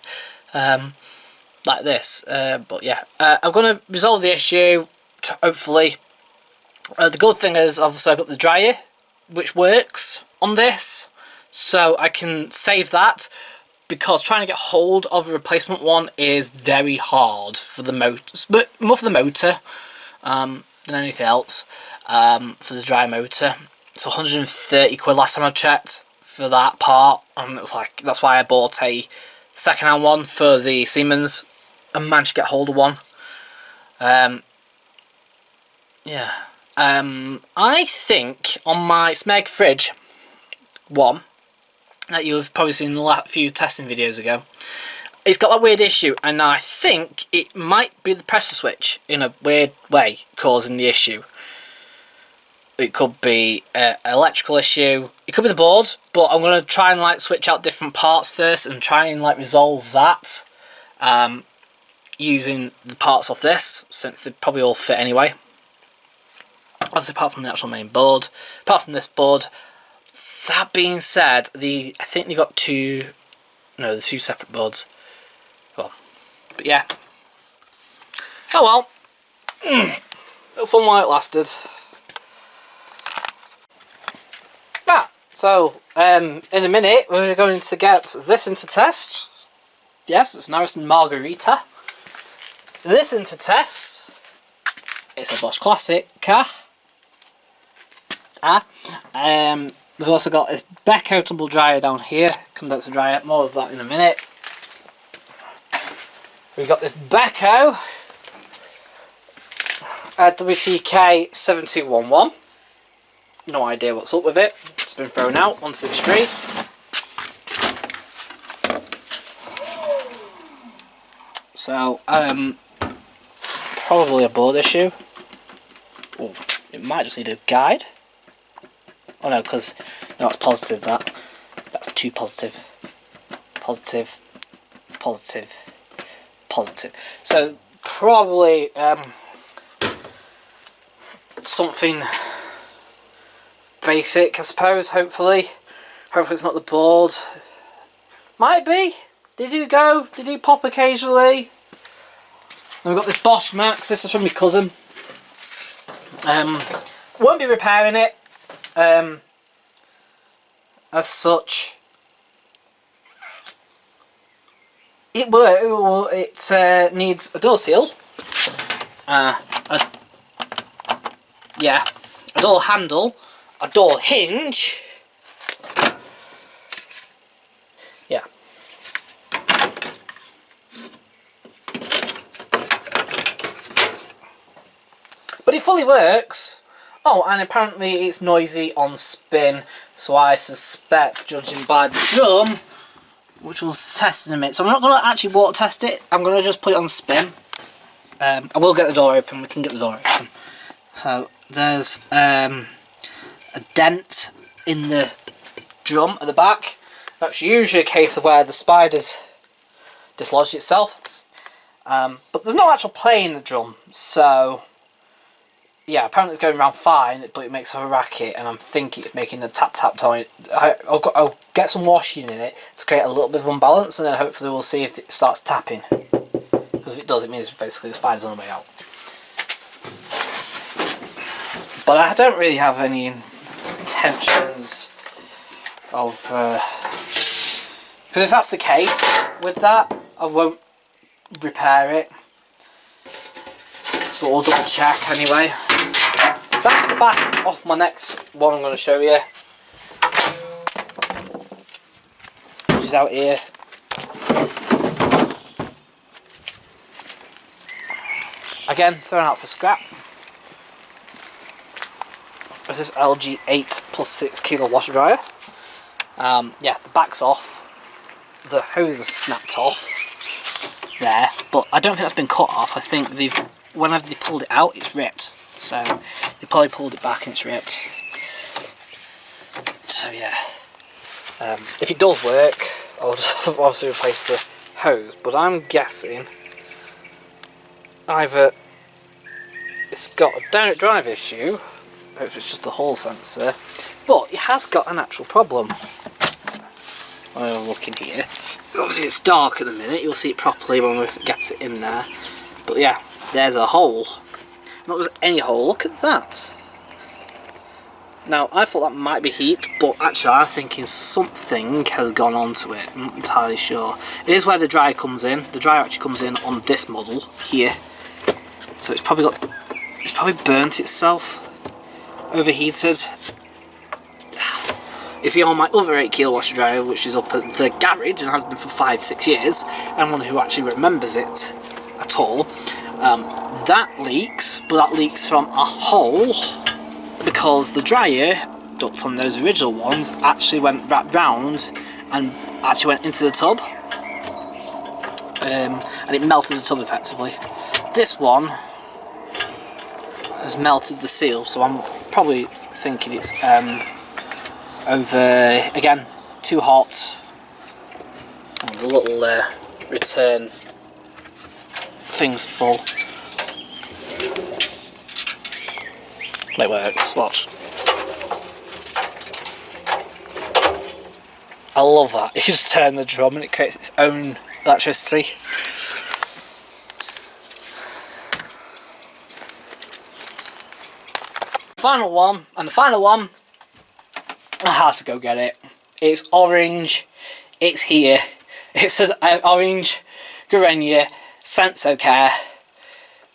Like this. But yeah, I'm going to resolve the issue, hopefully. The good thing is, obviously, I've got the dryer, which works on this. So I can save that, because trying to get hold of a replacement one is very hard for the motor, but more for the motor than anything else. For the dry motor, it's 130 quid last time I checked for that part, and it was like, that's why I bought a second-hand one for the Siemens and managed to get hold of one. Yeah, I think on my Smeg fridge one that you've probably seen in the last few testing videos ago, it's got that weird issue, and I think it might be the pressure switch in a weird way causing the issue. It could be an electrical issue, it could be the board, but I'm going to try and like switch out different parts first and try and like resolve that using the parts of this, since they probably all fit anyway. Obviously, apart from the actual main board, apart from this board. That being said, I think they've got two separate boards. Well, but yeah. Oh well. Little fun while it lasted. So in a minute we're going to get this into test. Yes, it's an Ariston Margarita. this into test. It's a Bosch Classic car. We've also got this Beco tumble dryer down here, condenser dryer, more of that in a minute. We've got this Beco WTK 7211. No idea what's up with it. It's been thrown out onto the street. So, probably a board issue. Oh, it might just need a guide. Oh no, because no, it's positive. That's too positive. Positive, positive, positive. So probably something basic, I suppose. Hopefully it's not the board. Might be. They do go. They do pop occasionally. And we've got this Bosch Max. This is from my cousin. Won't be repairing it. As such, it needs a door seal, a door handle, a door hinge, yeah. But it fully works. Oh, and apparently it's noisy on spin, so I suspect, judging by the drum, which we'll test in a minute. So I'm not going to actually water test it, I'm going to just put it on spin. I will get the door open, we can get the door open. So there's a dent in the drum at the back. That's usually a case of where the spider's dislodged itself. But there's no actual play in the drum, so yeah, apparently it's going around fine, but it makes a racket, and I'm thinking it's making the tap tone. I'll get some washing in it to create a little bit of unbalance, and then hopefully we'll see if it starts tapping. Because if it does, it means basically the spider's on the way out. But I don't really have any intentions of... because if that's the case with that, I won't repair it. But we'll double check anyway. That's the back of my next one I'm going to show you. Which is out here. Again, thrown out for scrap. This is LG 8 plus 6 kilo washer dryer. Yeah, the back's off. The hose is snapped off there, but I don't think that's been cut off. I think whenever they pulled it out, it's ripped. So they probably pulled it back and it's ripped. So yeah, if it does work, I'll just obviously replace the hose. But I'm guessing either it's got a direct drive issue, or if it's just a hall sensor, but it has got an actual problem. I'm looking here. Obviously it's dark at the minute. You'll see it properly when we get it in there. But yeah, there's a hole. Not just any hole, look at that. Now, I thought that might be heat, but actually I'm thinking something has gone onto it. I'm not entirely sure. It is where the dryer comes in. The dryer actually comes in on this model here. So it's probably burnt itself, overheated. You see, on my other 8 kilo washer dryer, which is up at the garage and has been for 5-6 years, and one who actually remembers it at all, that leaks, but that leaks from a hole because the dryer duct on those original ones actually went wrapped round and actually went into the tub, and it melted the tub effectively. This one has melted the seal, so I'm probably thinking it's over, again, too hot. And the little return thing's full. It works, watch. I love that. You just turn the drum and it creates its own electricity. Final one, and the final one, I had to go get it. It's orange, it's here. It's an orange Gorenje Sensor Care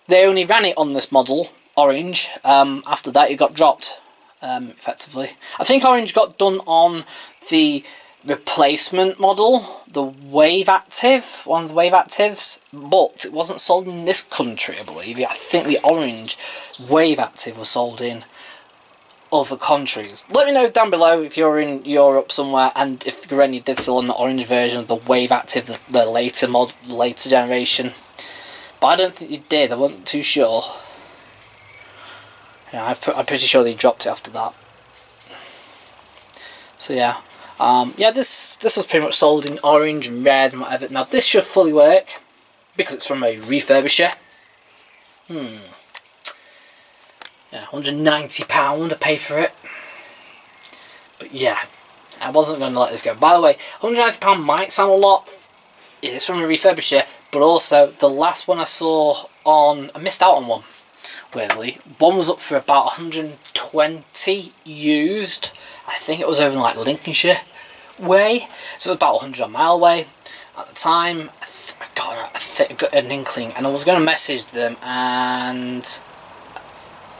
they only ran it on this model, orange. After that, it got dropped, effectively. I think orange got done on the replacement model, the Wave Active, one of the Wave Actives, but it wasn't sold in this country, I believe. I think the orange Wave Active was sold in other countries. Let me know down below if you're in Europe somewhere and if Gorenje did sell on the orange version of the Wave Active, the later generation. But I don't think they did. I wasn't too sure. Yeah, I'm pretty sure they dropped it after that. So yeah. Yeah, this was pretty much sold in orange and red and whatever. Now this should fully work because it's from a refurbisher. Yeah, £190 I paid for it. But yeah, I wasn't going to let this go. By the way, £190 might sound a lot. It is from a refurbisher, but also the last one I saw on, I missed out on one, weirdly. One was up for about 120 used. I think it was over in like Lincolnshire way, so it was about 100 mile away at the time. I got an inkling, and I was going to message them, and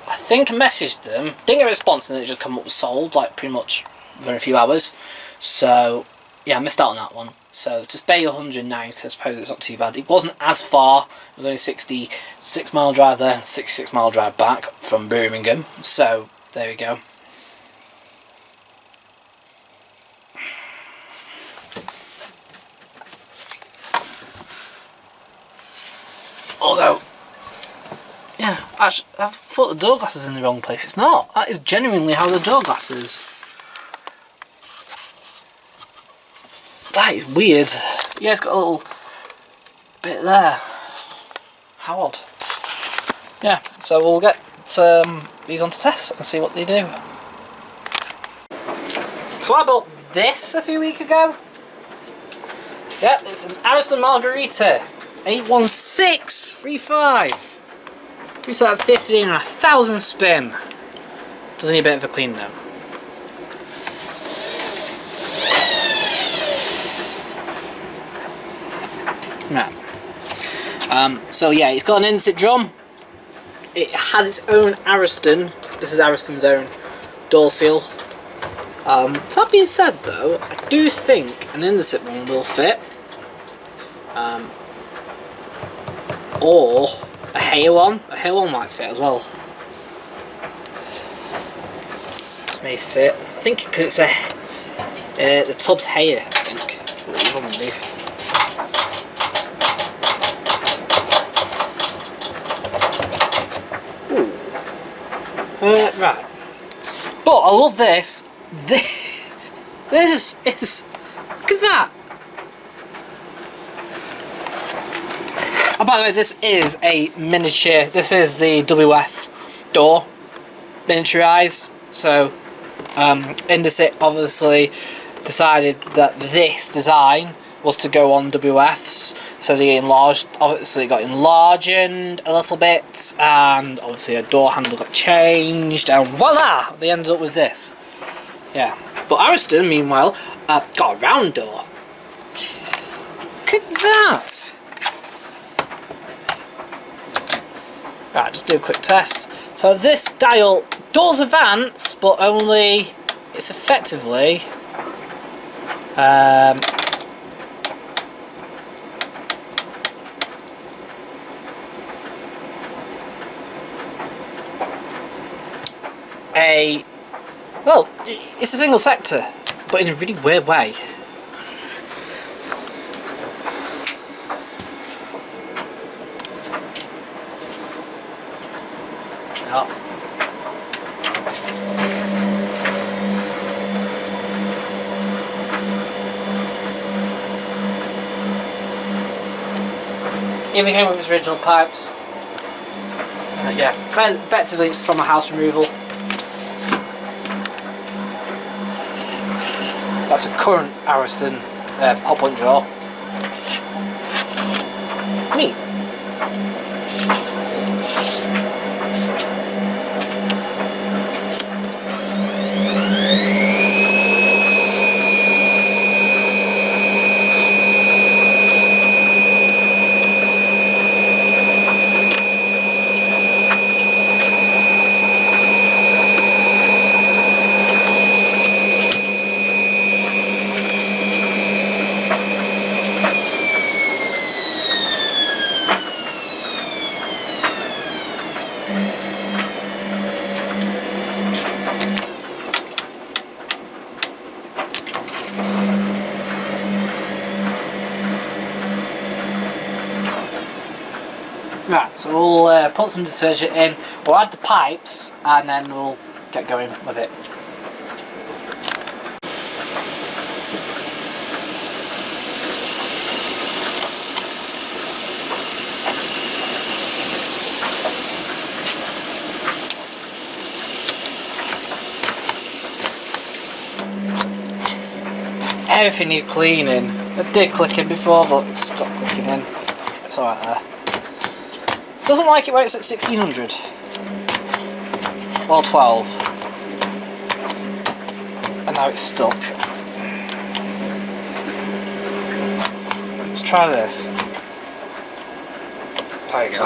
I think I messaged them, didn't get a response, and then it just come up with sold, like pretty much within a few hours. So yeah, I missed out on that one. So to spare 190, I suppose it's not too bad. It wasn't as far. It was only 66 mile drive there, 66 mile drive back from Birmingham. So there we go. Although, yeah, actually, I thought the door glass is in the wrong place. It's not. That is genuinely how the door glass is. That is weird. Yeah, it's got a little bit there. How odd. Yeah, so we'll get these onto test and see what they do. So I bought this a few weeks ago. Yep, it's an Ariston Margarita 81635. 350 and 1,000 spin. Does need a bit of a clean though. Right. So yeah, it's got an inset drum. It has its own Ariston. This is Ariston's own door seal. That being said though, I do think an inset one will fit. Or a Halon. A Halon might fit as well. May fit. I think because it's a the tub's hair. I think. I believe underneath. Right. But I love this. This is. Look at that. Oh, by the way, this is a miniature. This is the WF door, miniaturized. So, Indesit obviously decided that this design was to go on WFs. So they enlarged. Obviously, it got enlarged a little bit, and obviously a door handle got changed, and voila! They ended up with this. Yeah, but Ariston, meanwhile, got a round door. Look at that. Right, just do a quick test. So this dial does advance, but only it's effectively well, it's a single sector, but in a really weird way. Even came with its original pipes. Yeah, effectively it's from a house removal. That's a current Ariston hot point drawer. Neat. Right, so we'll put some detergent in, we'll add the pipes, and then we'll get going with it. Everything needs cleaning. It did click in before, but it stopped clicking in. It's alright there. Doesn't like it when it's at 1600 or 12, and now it's stuck. Let's try this. There you go.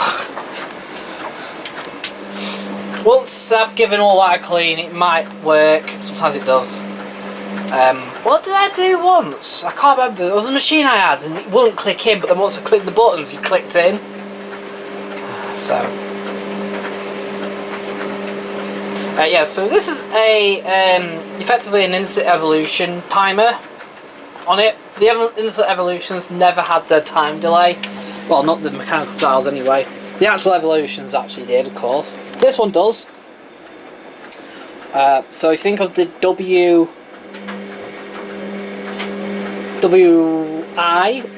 Once I've given all that a clean, it might work. Sometimes it does. What did I do once? I can't remember. There was a machine I had and it wouldn't click in, but then once I clicked the buttons, it clicked in. So, yeah. So this is a effectively an instant evolution timer on it. The instant evolutions never had the time delay. Well, not the mechanical dials anyway. The actual evolutions actually did, of course. This one does. So you think of the WI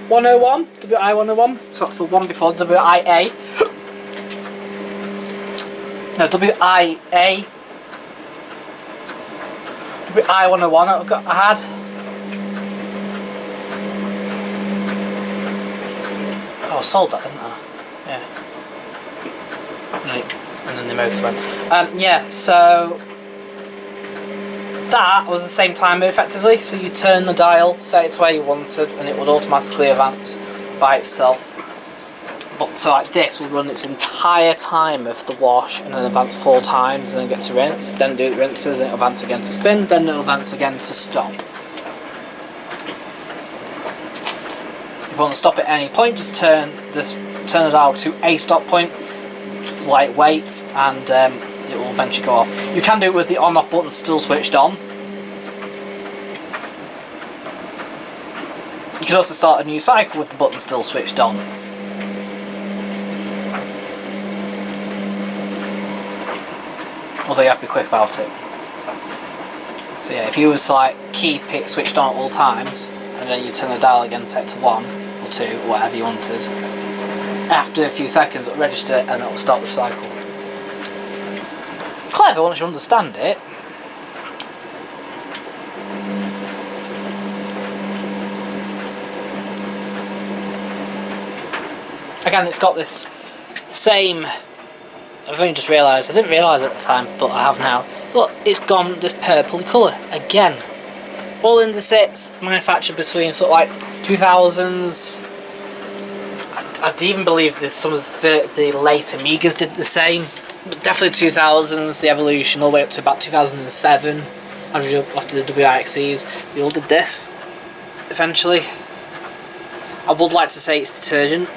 101, so that's the one before WIA. No, WI 101 I had. Oh, I sold that, didn't I? Yeah. And then the motor went. Yeah, so that was the same timer effectively, so you turn the dial, set it to where you wanted, and it would automatically advance by itself. But so like this will run its entire timer for the wash and then advance 4 times and then get to rinse, then do the rinses and it'll advance again to spin, then it'll advance again to stop. If you want to stop at any point, just turn the dial to a stop point, which is lightweight, and it will eventually go off. You can do it with the on-off button still switched on. You can also start a new cycle with the button still switched on. Although you have to be quick about it. So yeah, if you was to like keep it switched on at all times, and then you turn the dial again, set it to 1 or 2, or whatever you wanted, after a few seconds it'll register and it'll stop the cycle. Clever once you understand it. Again, it's got this same, I've only just realised, I didn't realise at the time, but I have now. Look, it's gone this purpley colour again. All in the sets, manufactured between sort of like 2000s. I'd even believe that some of the late Amigas did the same. But definitely 2000s, the evolution, all the way up to about 2007. After the WIXCs, we all did this eventually. I would like to say it's detergent,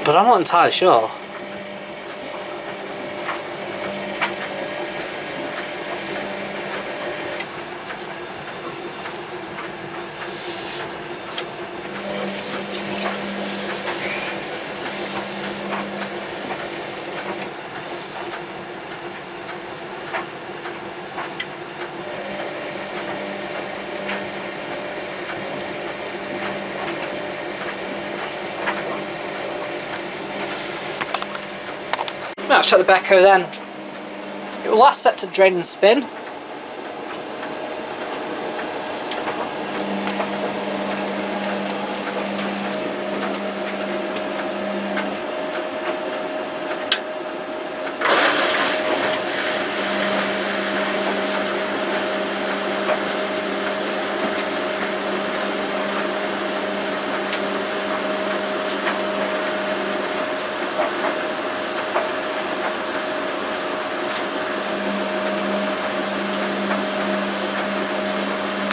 but I'm not entirely sure. Let's check the Beco then. It will last set to drain and spin.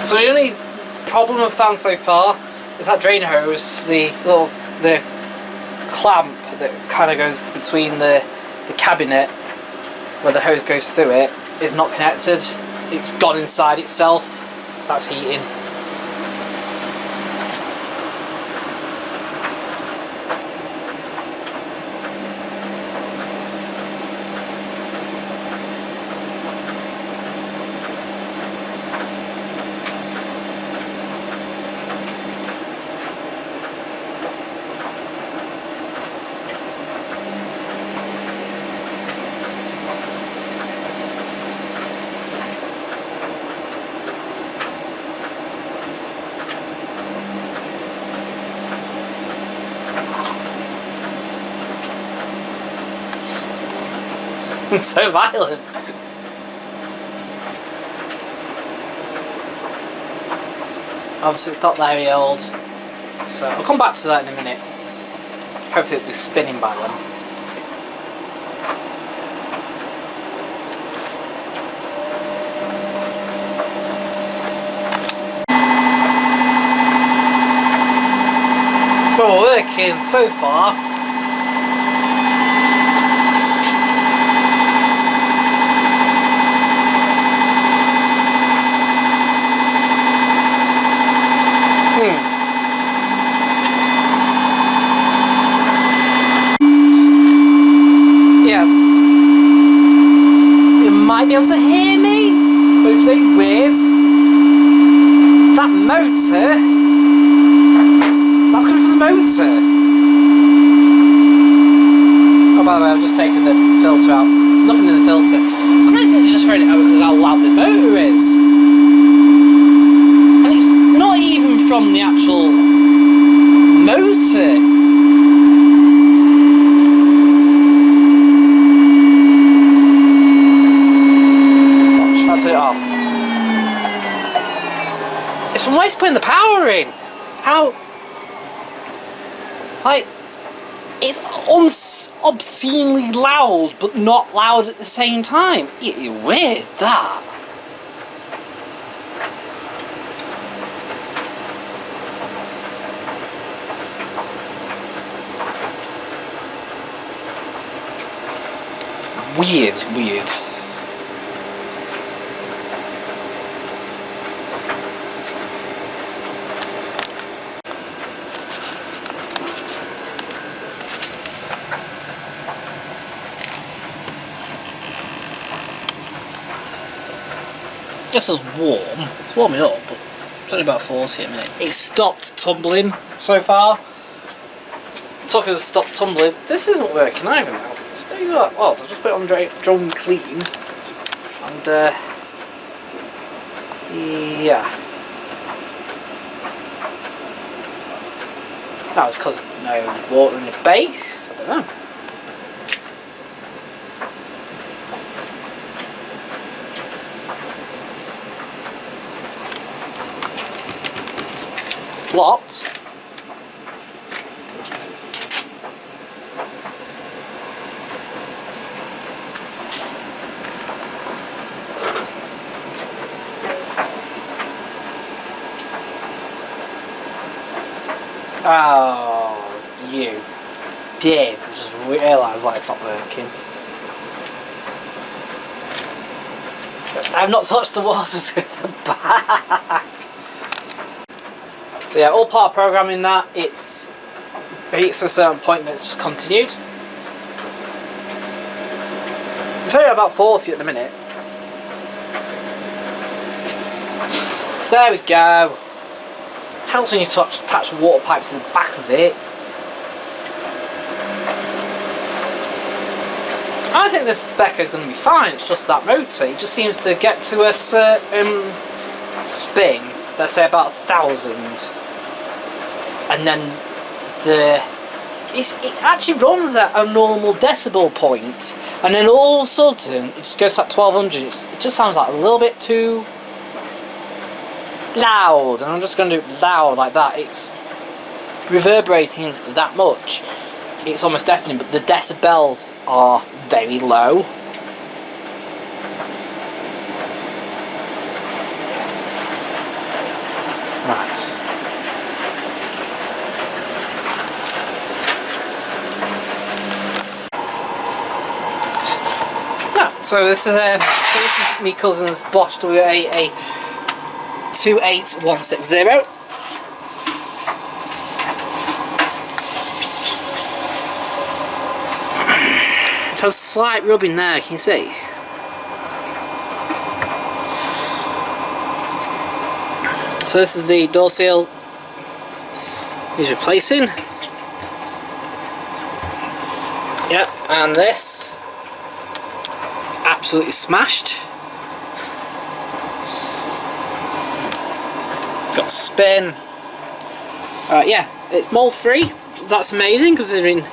So the only problem I've found so far is that drain hose, the clamp that kind of goes between the cabinet where the hose goes through it is not connected. It's gone inside itself. That's heating. So violent. Obviously it's not very old, so I'll come back to that in a minute. Hopefully it'll be spinning by then. Well, we're working so far. Yeah. You might be able to hear me, but it's very weird. That motor, that's coming from the motor. Oh, by the way, I've just taken the filter out. Nothing in the filter. I'm basically just throwing it out because of how loud this motor is. And it's not even from the actual motor. Watch, I'll turn it off. It's from where it's putting the power in. How? Like, it's obscenely loud, but not loud at the same time. It's weird, that. Weird. This is warm. It's warming up, but it's only about 40 a minute. It's stopped tumbling so far. Talking of stop tumbling, this isn't working either now. It's very odd. I'll just put it on drum clean. And yeah. That was because there's no water in the base. I don't know. Locked. Oh, you Dave, I just realised why it's not working. I've not touched the water to the back. So yeah, all part of programming that, it's to a certain point and it's just continued. I'm telling you about 40 at the minute. There we go. Helps when you attach water pipes to the back of it. I think this Beco is going to be fine, it's just that motor. It just seems to get to a certain spin, let's say about 1,000. And then it actually runs at a normal decibel point. And then all of a sudden, it just goes to 1,200. It just sounds like a little bit too loud. And I'm just going to do it loud like that. It's reverberating that much. It's almost deafening, but the decibels are very low. Right. So this is my cousin's Bosch WA 28160. So a slight rubbing there, can you see? So this is the door seal he's replacing. Yep, and this absolutely smashed. Got spin. Yeah, it's mold free. That's amazing considering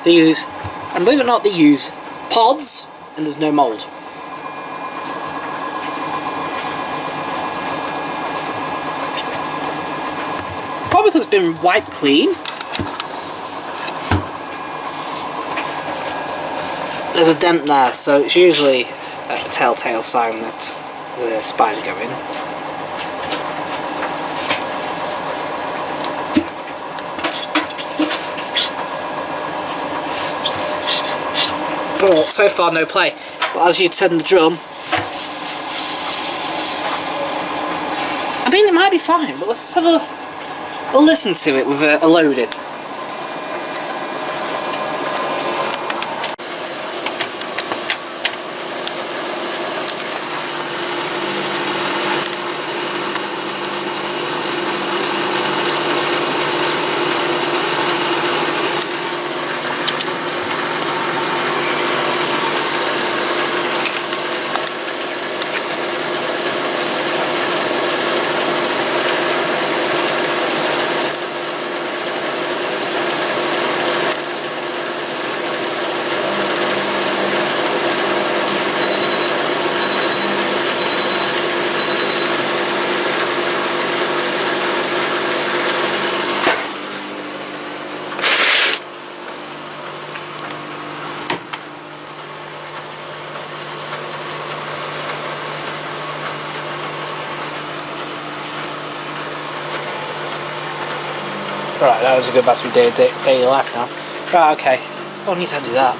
they use, and believe it or not, they use pods and there's no mould. Probably because it's been wiped clean. There's a dent there, so it's usually a telltale sign that the spies go in. But so far no play. But as you turn the drum, I mean it might be fine, but let's have a listen to it with a load in. Right, that was a good back to my daily life now. Right, okay. Oh, I need to do that.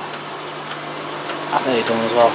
That's nearly done as well.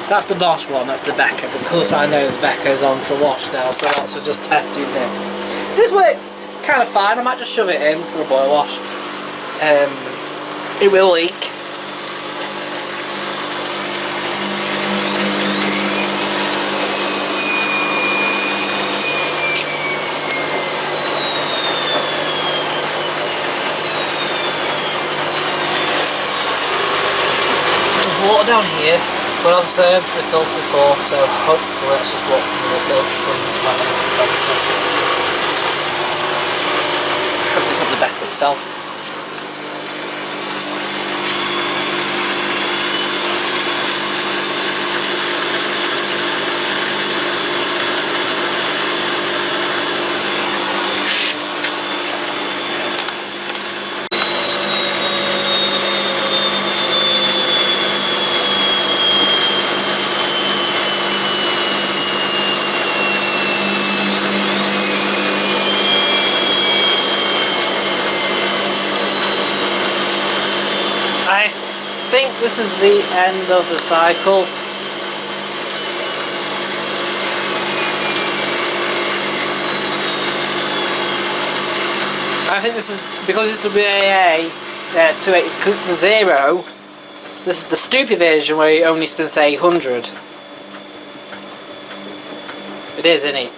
That's the Bosch one, that's the Beco. But of course I know the Beco's on to wash now, so that's just testing this. This works kind of fine. I might just shove it in for a boil wash. It will leak. There's water down here. But obviously I had the filter before, so hopefully that's just what from the filter from my Ariston filter. Hopefully it's not the Beco itself. I think this is the end of the cycle. I think this is because it's WAA 28, because it's the 0. This is the stupid version where it only spins 800. It is, isn't it?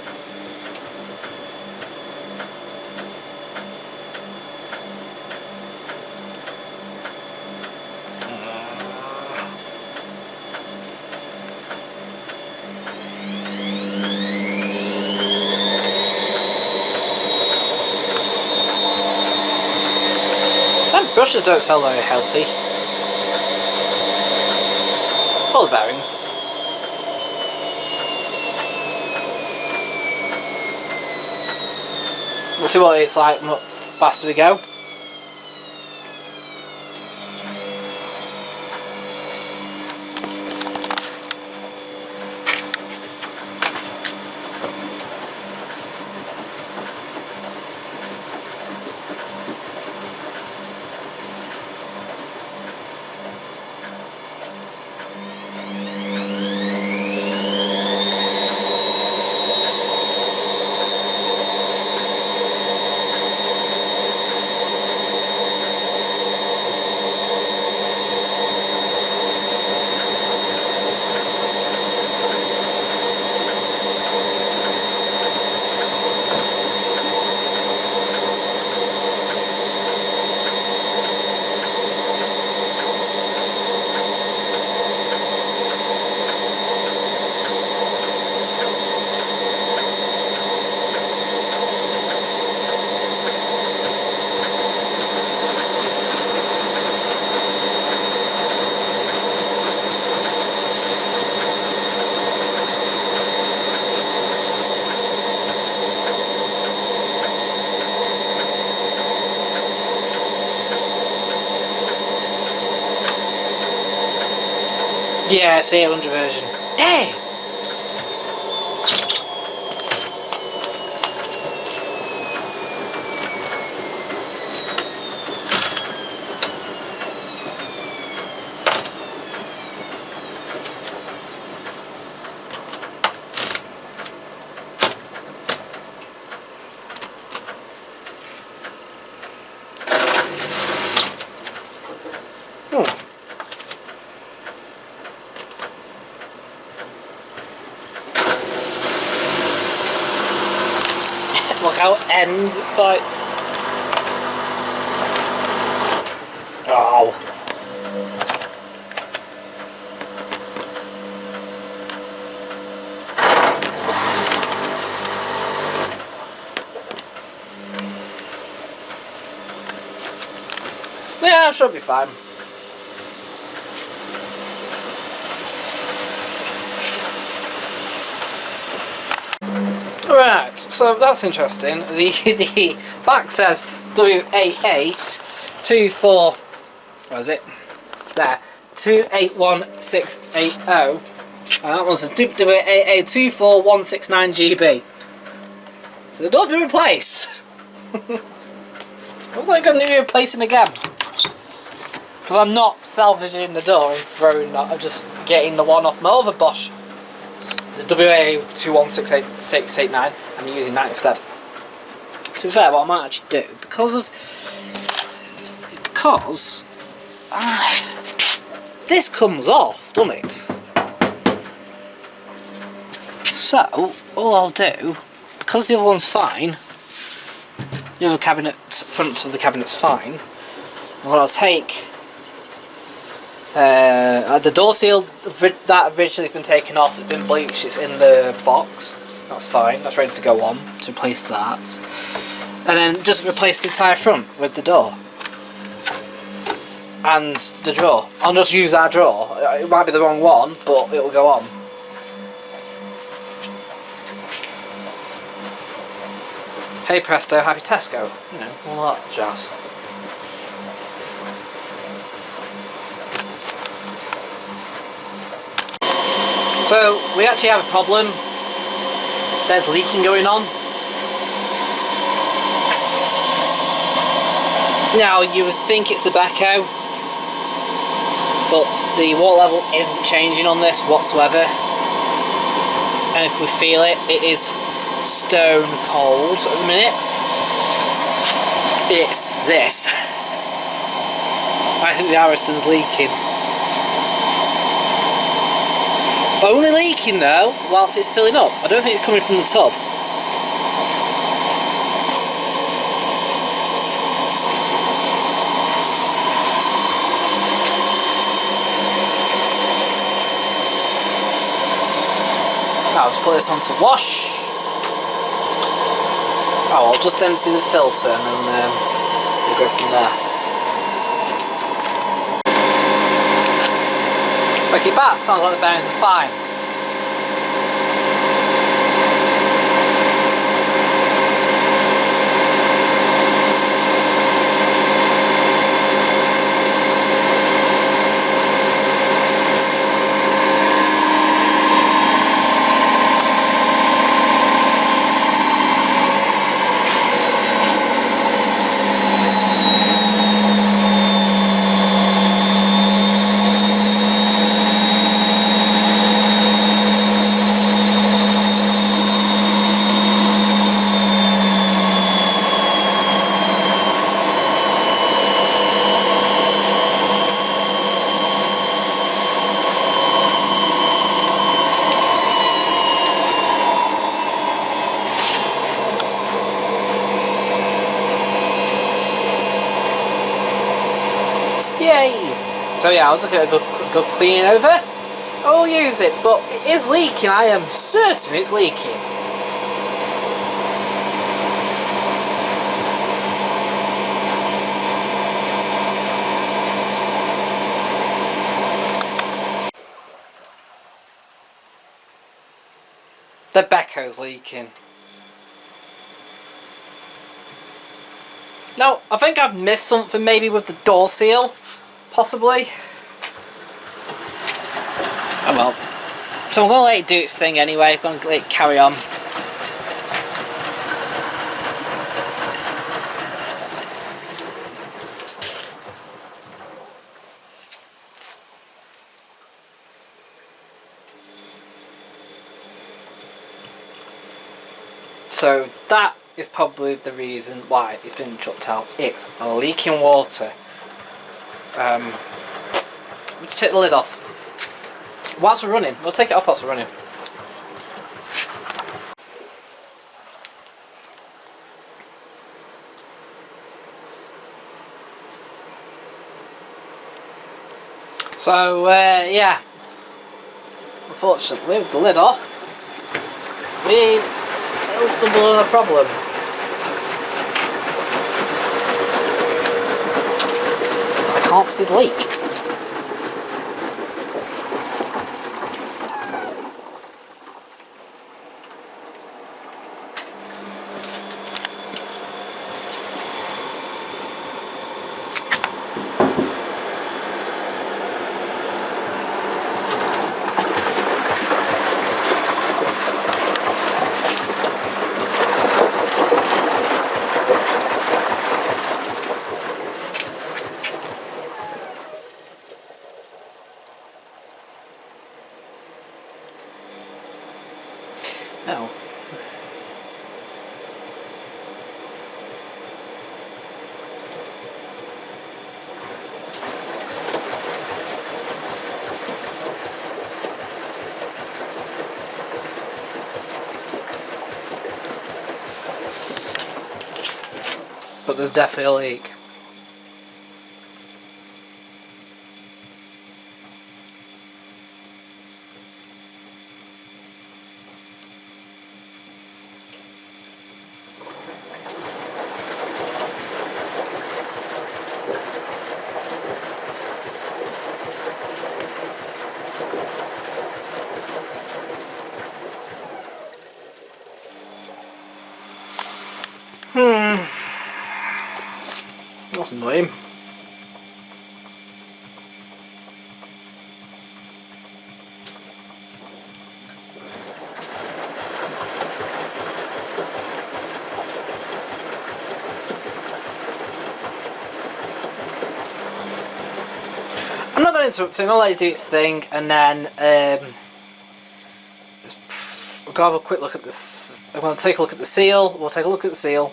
Brushes don't sound very healthy. All the bearings. We'll see what it's like the faster we go. Yeah, it's the 800 version. Damn! Look how it ends, like... Oh. Yeah, it should be fine. Right, so that's interesting. The back says W8824. What is it? There. 281680. And that one says W88241690GB. So it does be replaced. Looks like I'm going to be replacing again. Because I'm not salvaging the door and throwing that, I'm just getting the one off my other Bosch. The WA216869, I'm using that instead. To be fair, what I might actually do, because this comes off, doesn't it? So, all I'll do, because the other one's fine, the other cabinet, front of the cabinet's fine, what I'll take, the door seal that originally has been taken off, it's been bleached, it's in the box, that's fine, that's ready to go on, to replace that. And then just replace the entire front with the door. And the drawer. I'll just use that drawer, it might be the wrong one, but it'll go on. Hey presto, happy Tesco, you know, all that jazz. So, we actually have a problem. There's leaking going on. Now, you would think it's the Beco, but the water level isn't changing on this whatsoever. And if we feel it, it is stone cold at the minute. It's this. I think the Ariston's leaking. Only leaking though, whilst it's filling up. I don't think it's coming from the tub. I'll just put this on to wash. Oh, I'll just empty the filter and then we'll go from there. Take it back, sounds like the bearings are fine. Yay! So yeah, I was looking at a good cleaning over. I will use it, but it is leaking. I am certain it's leaking. The Beco's leaking. No, I think I've missed something maybe with the door seal. Possibly. Oh well. So I'm going to let it do its thing anyway. I'm going to let it carry on. So that is probably the reason why it's been chucked out. It's leaking water. We'll take the lid off. Whilst we're running, we'll take it off whilst we're running. So yeah, unfortunately with the lid off, we still stumbled on a problem. I can't see the leak. No. But there's definitely a leak. That's annoying. I'm not going to interrupt it, I'm going to let it do its thing, and then we'll go have a quick look at this. I'm going to take a look at the seal. We'll take a look at the seal,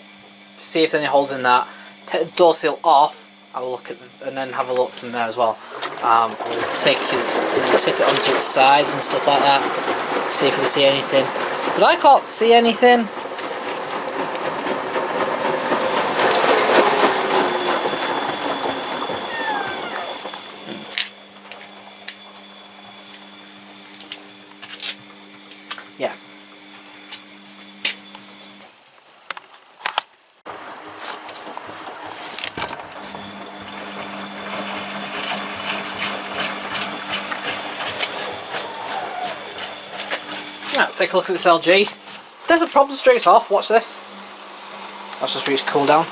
see if there's any holes in that. Take the door seal off, have a look at and then have a look from there as well. We'll take it onto its sides and stuff like that, see if we see anything. But I can't see anything. Yeah. Let's take a look at this LG. There's a problem straight off. Watch this. Let's just reach cool down.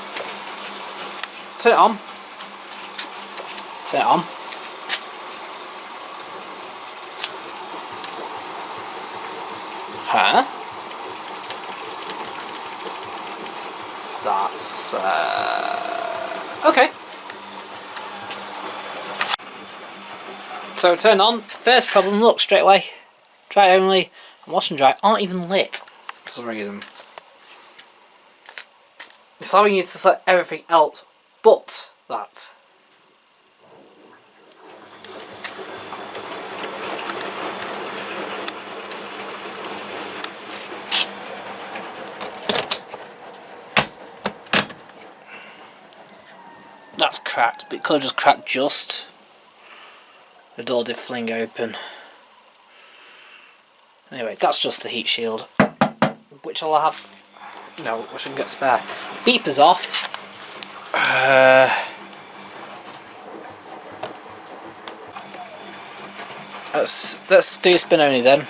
Turn it on. Turn it on. Huh? That's okay. So turn on. First problem, look straight away. Dry only and wash and dry aren't even lit for some reason. It's allowing you to select everything else but that. That's cracked, but it could have just cracked just. The door did fling open. Anyway, that's just the heat shield, which I'll have. No, which I can get spare. Beeper's off. Let's do spin only then.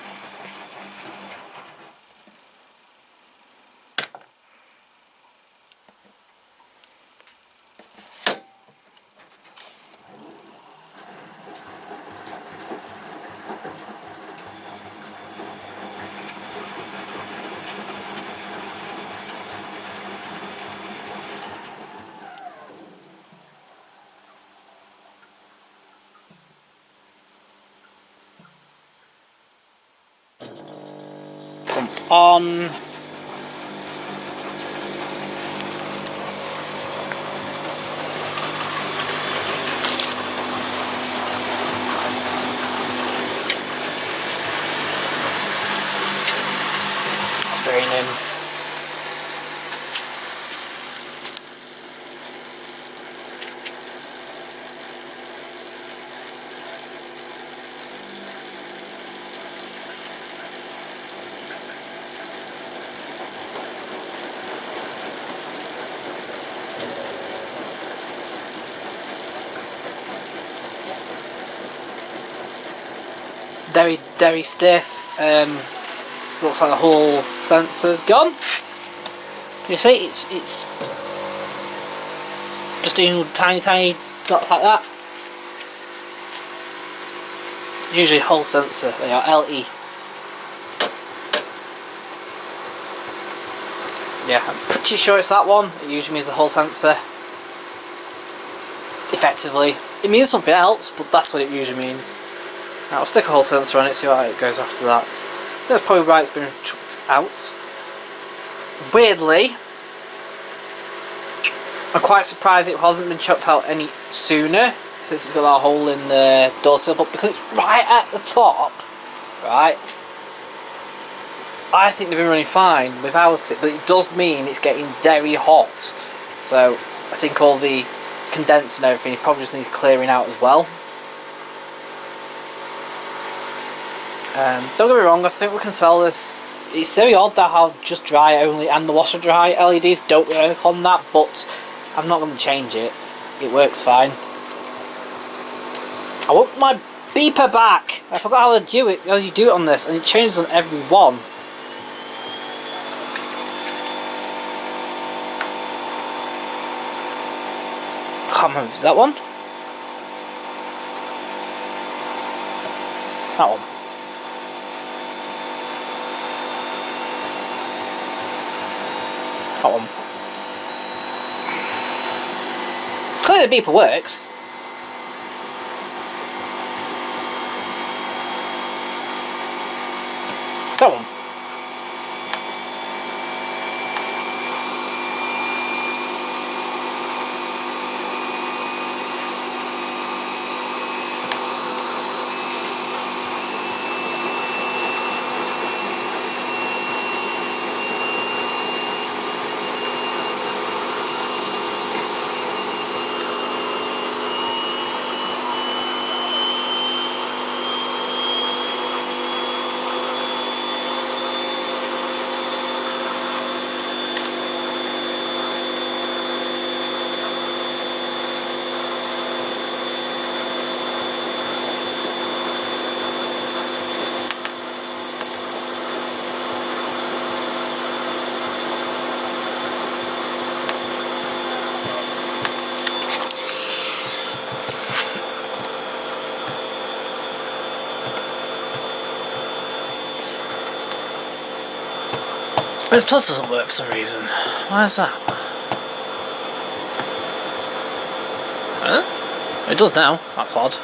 on. Draining. Very stiff. Looks like the whole sensor's gone. You see, it's just doing tiny dots like that. Usually whole sensor, they are LE. Yeah, I'm pretty sure it's that one. It usually means the whole sensor. Effectively, it means something else, but that's what it usually means. Now I'll stick a whole sensor on it, see how it goes after that. That's probably why it's been chucked out. Weirdly, I'm quite surprised it hasn't been chucked out any sooner, since it's got that hole in the door sill, but because it's right at the top, right, I think they've been running fine without it, but it does mean it's getting very hot. So I think all the condenser and everything probably just needs clearing out as well. Don't get me wrong, I think we can sell this. It's very odd that how just dry only and the washer dry LEDs don't work on that, but I'm not going to change it. It works fine. I want my beeper back. I forgot how to do it. How you do it on this, and it changes on every one. I can't remember. Is that one? That one. That one. Clearly the beeper works. That one. This plus doesn't work for some reason. Why is that? Huh? It does now. That's odd.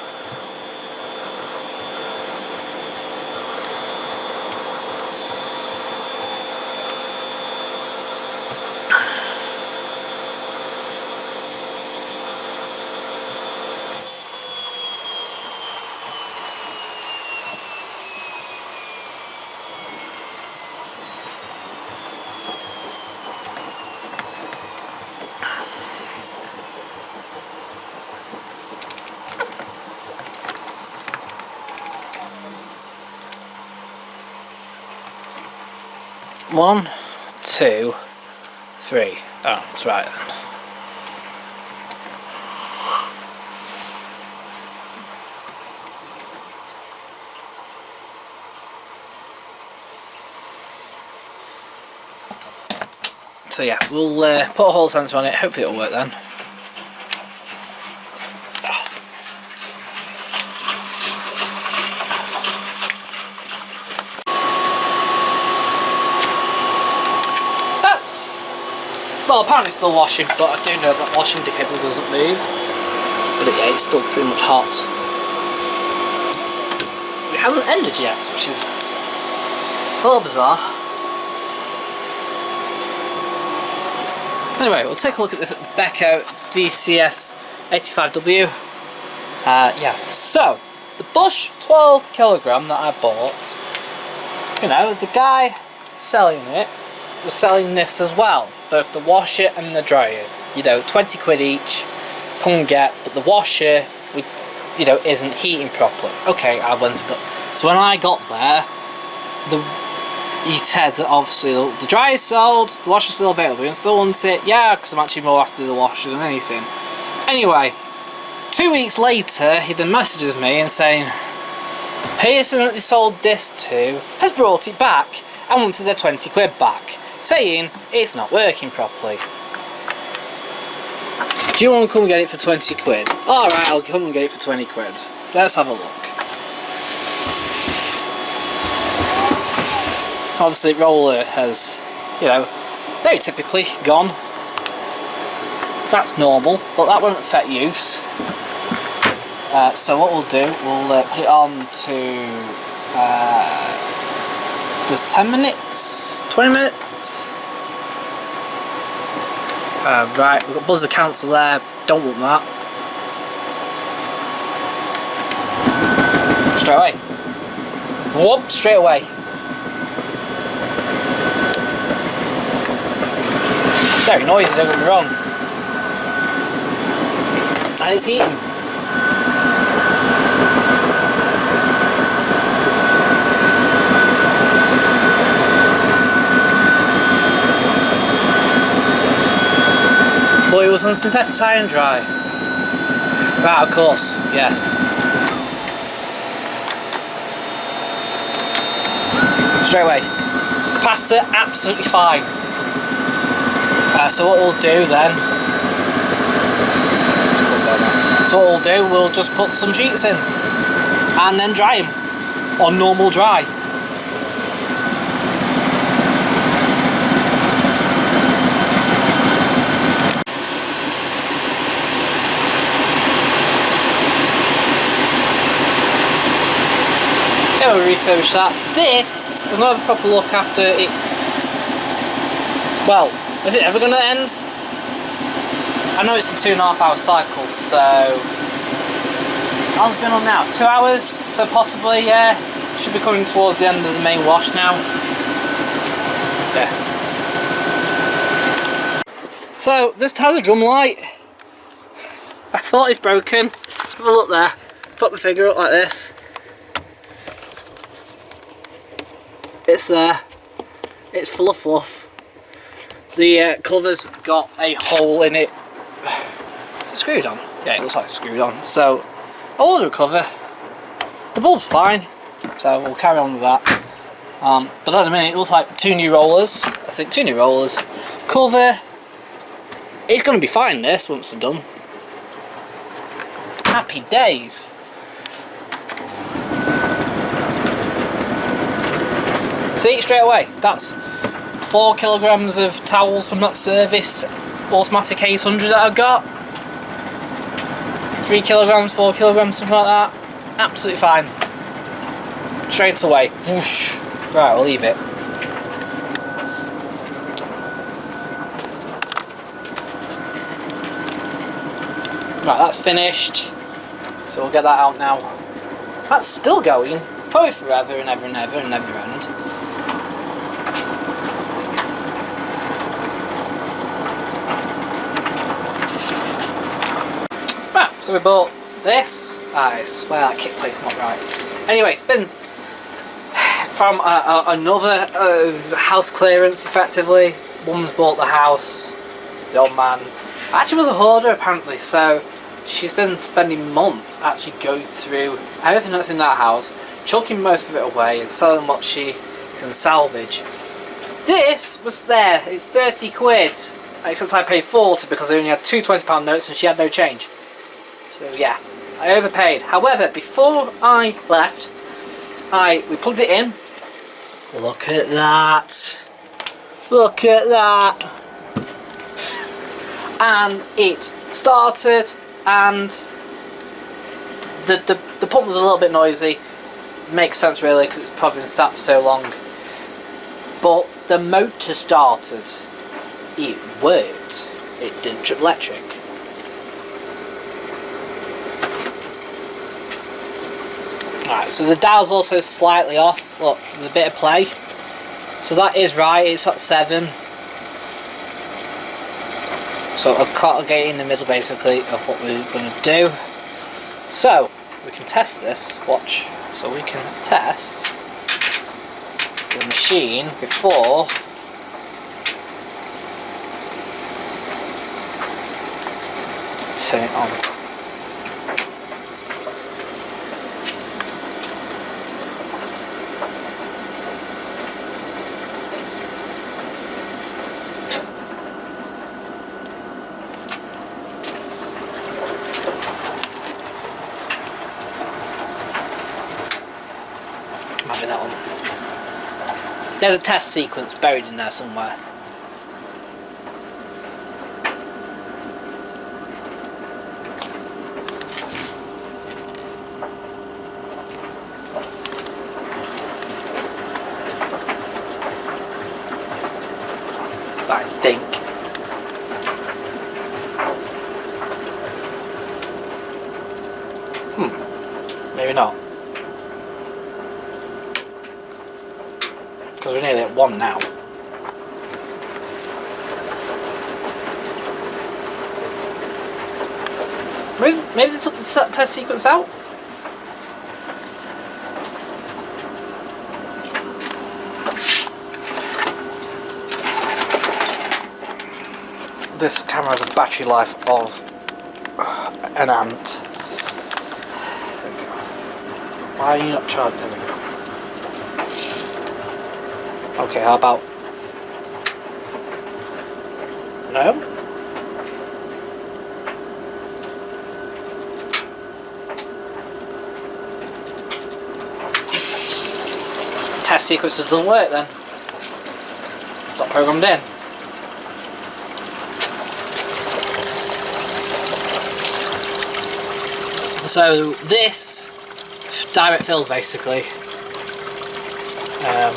One, two, three. Oh, that's right then. So yeah, we'll put a hole sensor on it, hopefully it'll work then. Well, apparently it's still washing, but I do know that washing indicator doesn't move. But yeah, it's still pretty much hot. It hasn't ended yet, which is a little bizarre. Anyway, we'll take a look at this Beco DCS 85W. Yeah, so the Bosch 12 kilogram that I bought, you know, the guy selling it was selling this as well, both the washer and the dryer. You know, 20 quid each, come and get, but the washer, you know, isn't heating properly. Okay, I went to go. So when I got there, he said that obviously the dryer's sold, the washer's still available. You still want it? Yeah, because I'm actually more after the washer than anything. Anyway, 2 weeks later, he then messages me and saying the person that they sold this to has brought it back and wanted their 20 quid back, saying it's not working properly. Do you want to come and get it for 20 quid? Alright, I'll come and get it for 20 quid. Let's have a look. Obviously, roller has, you know, very typically gone. That's normal, but that won't affect use. So what we'll do, we'll put it on to just 10 minutes, 20 minutes. Right, we've got buzzer cancel there, don't want that. Straight away. Whoop, straight away. Very noisy, don't get me wrong. And it's heating. But it was on synthetic iron dry. Right, of course, yes. Straight away. Capacitor, absolutely fine. So what we'll do then, we'll just put some sheets in and then dry them on normal dry. Yeah, we'll refurbish that. This, I'm going to have a proper look after it. Well, is it ever going to end? I know it's a 2.5 hour cycle, so how's it been on now? 2 hours, so possibly, yeah. Should be coming towards the end of the main wash now. Yeah. So this has a drum light. I thought it's broken. Let's have a look there. Put my finger up like this. It's there. It's full of fluff. The cover's got a hole in it. Is it screwed on? Yeah, it looks like it's screwed on. So, I'll order a cover. The bulb's fine, so we'll carry on with that. But at the minute, it looks like 2 new rollers. I think 2 new rollers. Cover. It's going to be fine, this, once it's done. Happy days. See, straight away, that's 4 kilograms of towels from that service automatic 800 that I got. 3 kilograms, 4 kilograms, something like that. Absolutely fine. Straight away. Whoosh. Right, we'll leave it. Right, that's finished. So we'll get that out now. That's still going. Probably forever and ever and ever and never end. So we bought this. I swear that kick plate's not right. Anyway, it's been from another house clearance, effectively. Woman's bought the house. The old man actually was a hoarder, apparently, so she's been spending months actually going through everything that's in that house, chucking most of it away and selling what she can salvage. This was there. It's 30 quid, except I paid 40 because I only had 2 £20 notes and she had no change. So yeah, I overpaid. However, before I left, we plugged it in. Look at that. Look at that. And it started, and the pump was a little bit noisy. Makes sense really, because it's probably been sat for so long. But the motor started. It worked. it didn't trip electric. Alright, so the dial's also slightly off. Look, with a bit of play. So that is right, it's at 7. So I've got to get in the middle basically of what we're going to do. So we can test this, watch. So we can test the machine before turn it on. Might be that one. There's a test sequence buried in there somewhere. I think. Maybe not. Because we're nearly at 1 now. Maybe they took the test sequence out? This camera has a battery life of an ant. There we go. Why are you not charging? There we go. Okay, how about... No? Test sequences doesn't work then. It's not programmed in. So this direct fills basically. Yeah,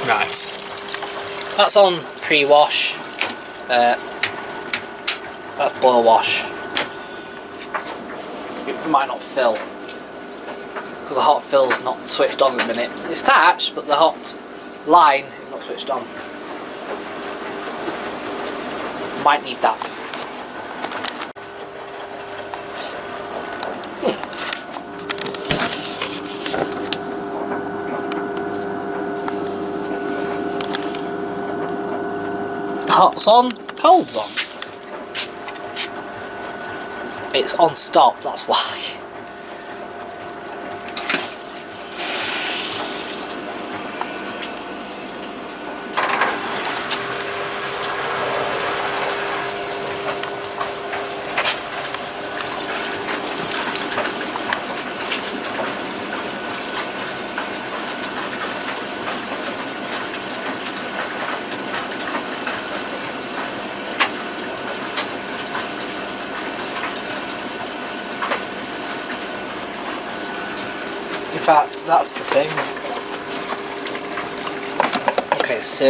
right. That's on pre-wash. That's boil wash. It might not fill because the hot fill's not switched on at the minute. It's attached, but the hot line is not switched on. Might need that. Hot's on, cold's on. It's on stop, that's why. In fact, that's the thing. Okay, so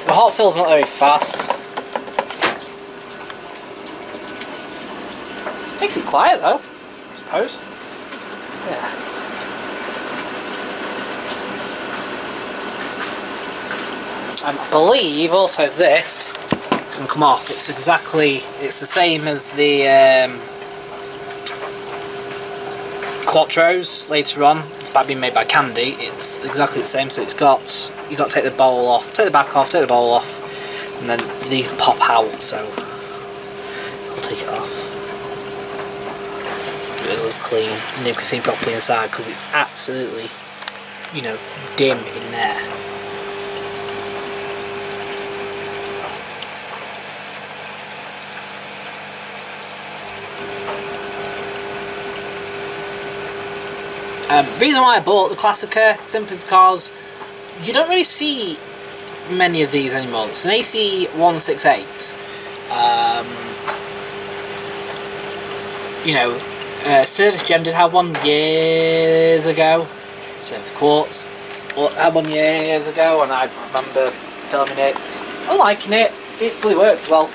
the hot fill's not very fast. Makes it quiet though, I suppose. Yeah. And I believe also this can come off. It's the same as the Quattros later on. It's being made by Candy. It's exactly the same. So it's got, you got to take the bowl off, take the back off, take the bowl off, and then these pop out. So I'll take it off. It looks clean, and you can see properly inside because it's absolutely, you know, dim in there. The reason why I bought the Classica simply because you don't really see many of these anymore. It's an AC168. You know, Service Gem did have one years ago. Same as quartz. Well, I had one years ago and I remember filming it. I'm liking it. It fully works well.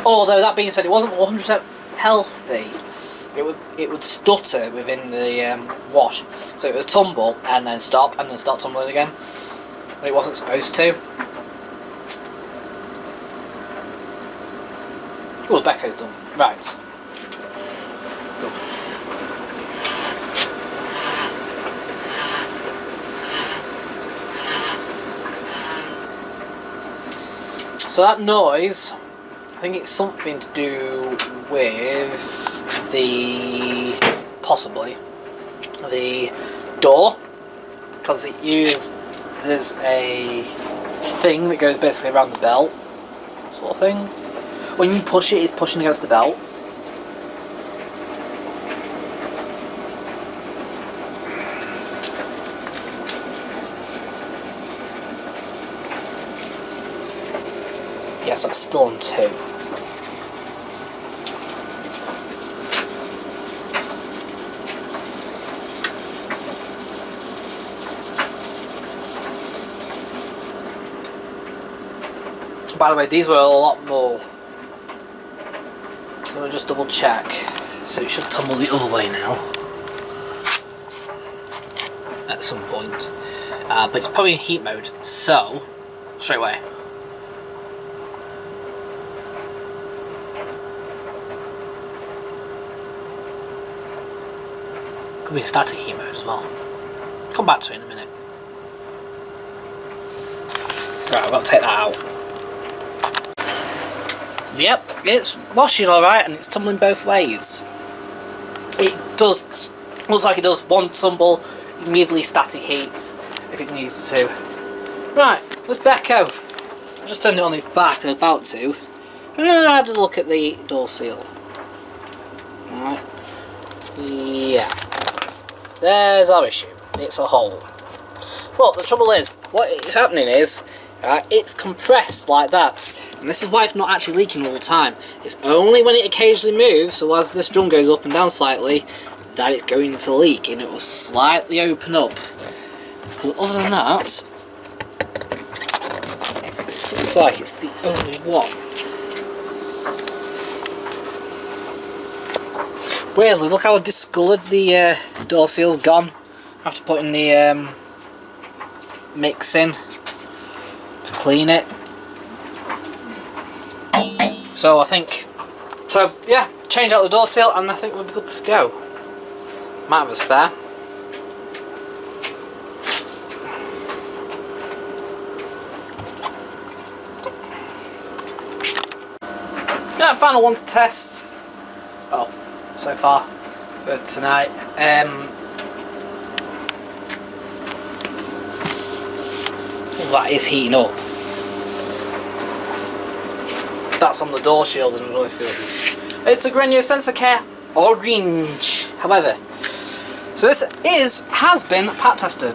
Although that being said, it wasn't 100% healthy. It would stutter within the wash, so it was tumble and then stop and then start tumbling again. But it wasn't supposed to. Oh, the Beco's done. Right. Go. So that noise, I think it's something to do with possibly the door, because there's a thing that goes basically around the belt, sort of thing. When you push it, it's pushing against the belt. Yes, that's still on 2. By the way, these were a lot more. So we'll just double check. So it should tumble the other way now. At some point. But it's probably in heat mode. So, straight away. Could be in static heat mode as well. Come back to it in a minute. Right, I've got to take that out. Yep, it's washing alright and it's tumbling both ways. It does, looks like it does one tumble, immediately static heat if it needs to. Right, there's Beco. I just turned it on its back, I'm about to. And then I had a look at the door seal. Alright. Yeah. There's our issue. It's a hole. But the trouble is, what is happening is, it's compressed like that. And this is why it's not actually leaking all the time. It's only when it occasionally moves, so as this drum goes up and down slightly, that it's going to leak, and it will slightly open up. Because other than that, it looks like it's the only one. Weirdly, look how discoloured the door seal's gone after putting the mix in to clean it. So I think, yeah, change out the door seal and I think we'll be good to go. Might have a spare. Yeah, final one to test. Well, so far for tonight. That is heating up. That's on the door shield and noise field. It's a Gorenje sensor care Orange. However, so this has been pat tested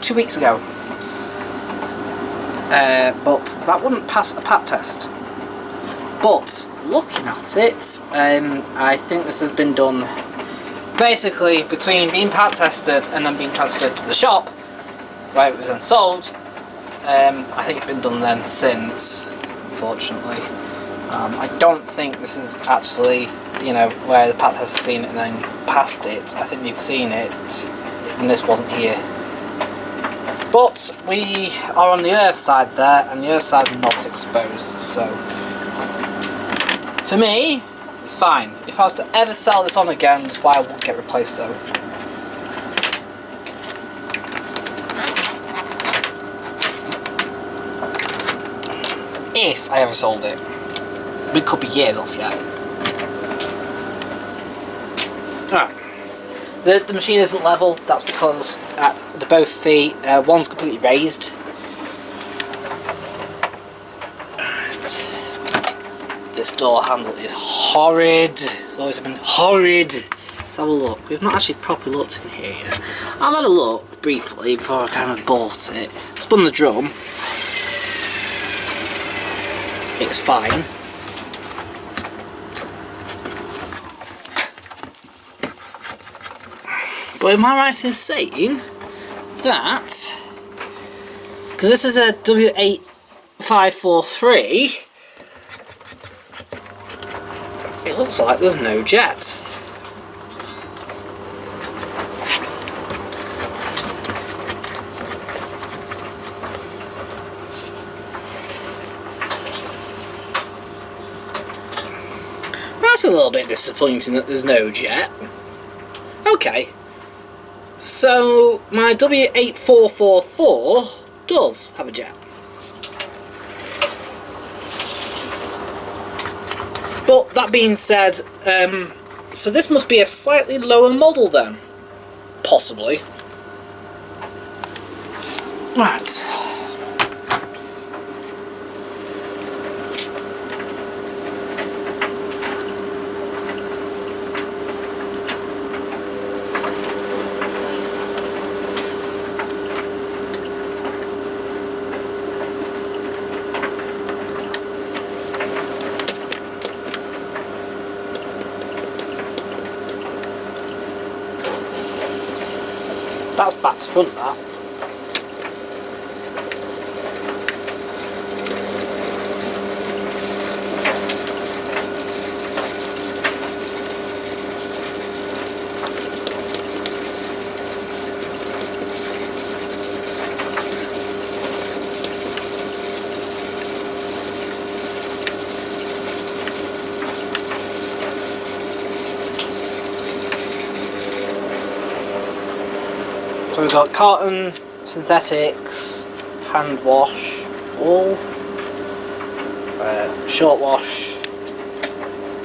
2 weeks ago, but that wouldn't pass a pat test. But looking at it, I think this has been done basically between being pat tested and then being transferred to the shop where it was then sold. I think it's been done then since, unfortunately. I don't think this is actually, you know, where the pat test has seen it and then passed it. I think they've seen it and this wasn't here. But we are on the earth side there and the earth side is not exposed, so for me, it's fine. If I was to ever sell this on again, this wire would get replaced though. If I ever sold it. It could be years off yet. Alright. The machine isn't level, that's because at the both feet, one's completely raised. This door handle is horrid. It's always been horrid. Let's have a look. We've not actually properly looked in here yet. I've had a look briefly before I kind of bought it. Spun the drum. It's fine. But am I right in saying that, because this is a W8543, it looks like there's no jet. That's a little bit disappointing that there's no jet. Okay, so my W8444 does have a jet. But that being said, so this must be a slightly lower model then, possibly. Right. That's back to front, that. So we've got cotton, synthetics, hand wash, wool, short wash,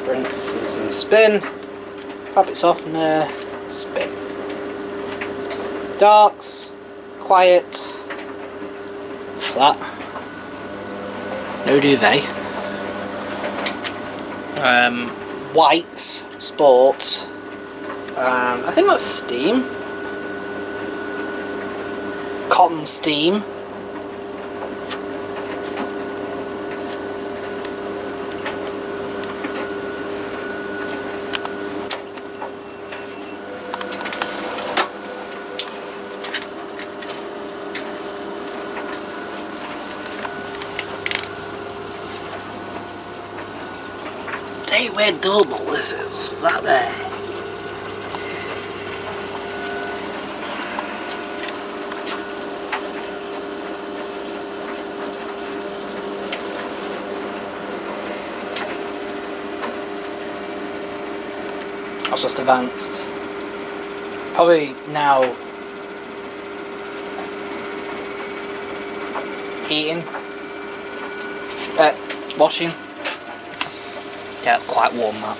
rinses and spin, fabric softener, spin. Darks, quiet, what's that? No duvet. Whites, sport, I think that's steam. Cotton steam. Tell you where double this is, that there. I've just advanced. Probably now heating, washing. Yeah, it's quite warm that.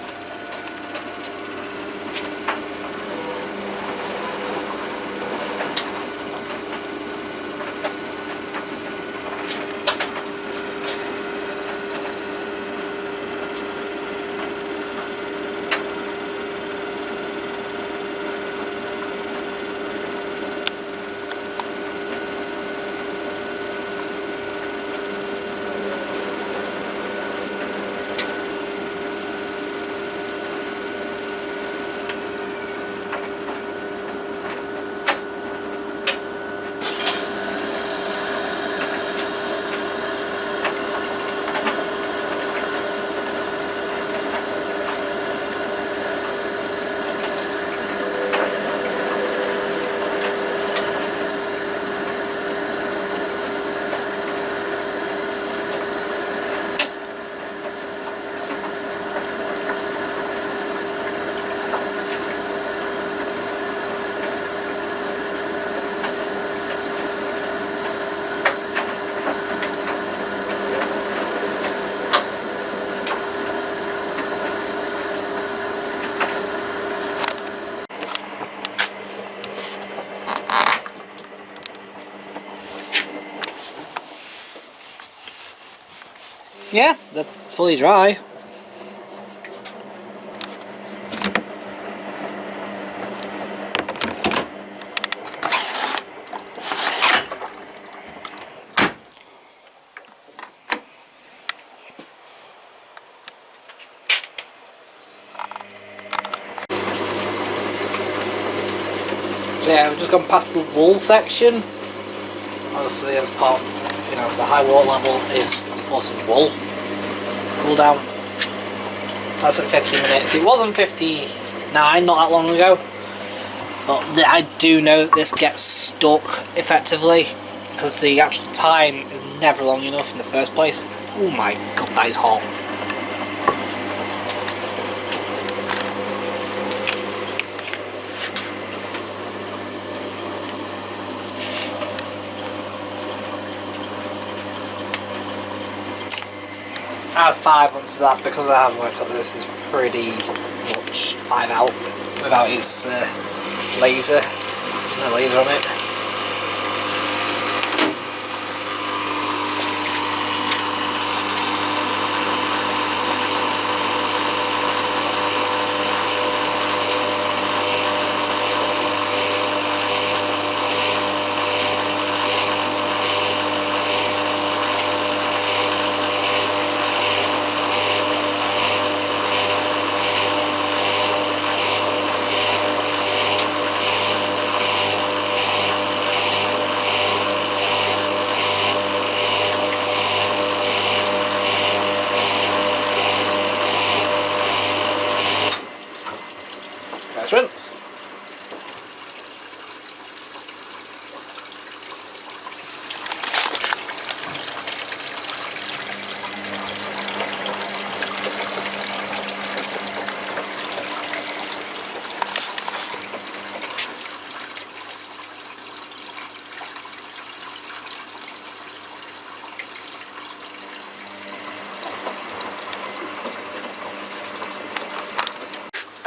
Yeah, they're fully dry. So yeah, we've just gone past the wool section. Obviously, as part, you know, the high water level is also wool. Cool down. That's at 50 minutes. It wasn't 59 not that long ago. But I do know that this gets stuck effectively because the actual time is never long enough in the first place. Oh my god, that is hot. I have 5 onto that because I have worked out that this is pretty much 5 out without its laser. There's no laser on it. Rinse.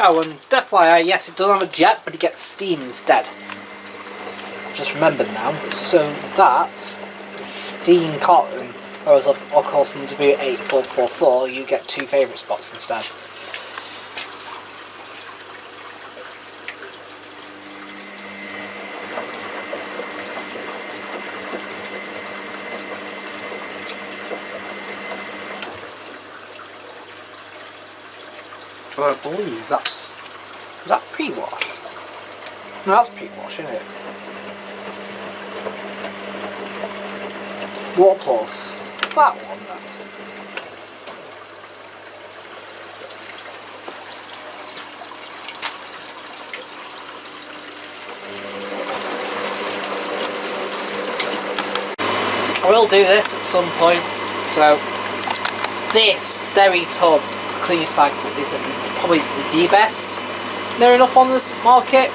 Oh, and FYI, yes, it doesn't have a jet, but it gets steam instead. I've just remembered now. So that is steam cotton, whereas of course in the W8444 you get 2 favourite spots instead. I believe that's... is that pre-wash? No, that's pre-wash, isn't it? Water Plus. It's that one then. I will do this at some point. So, this Steri tub cleaning cycle is probably the best near enough on this market.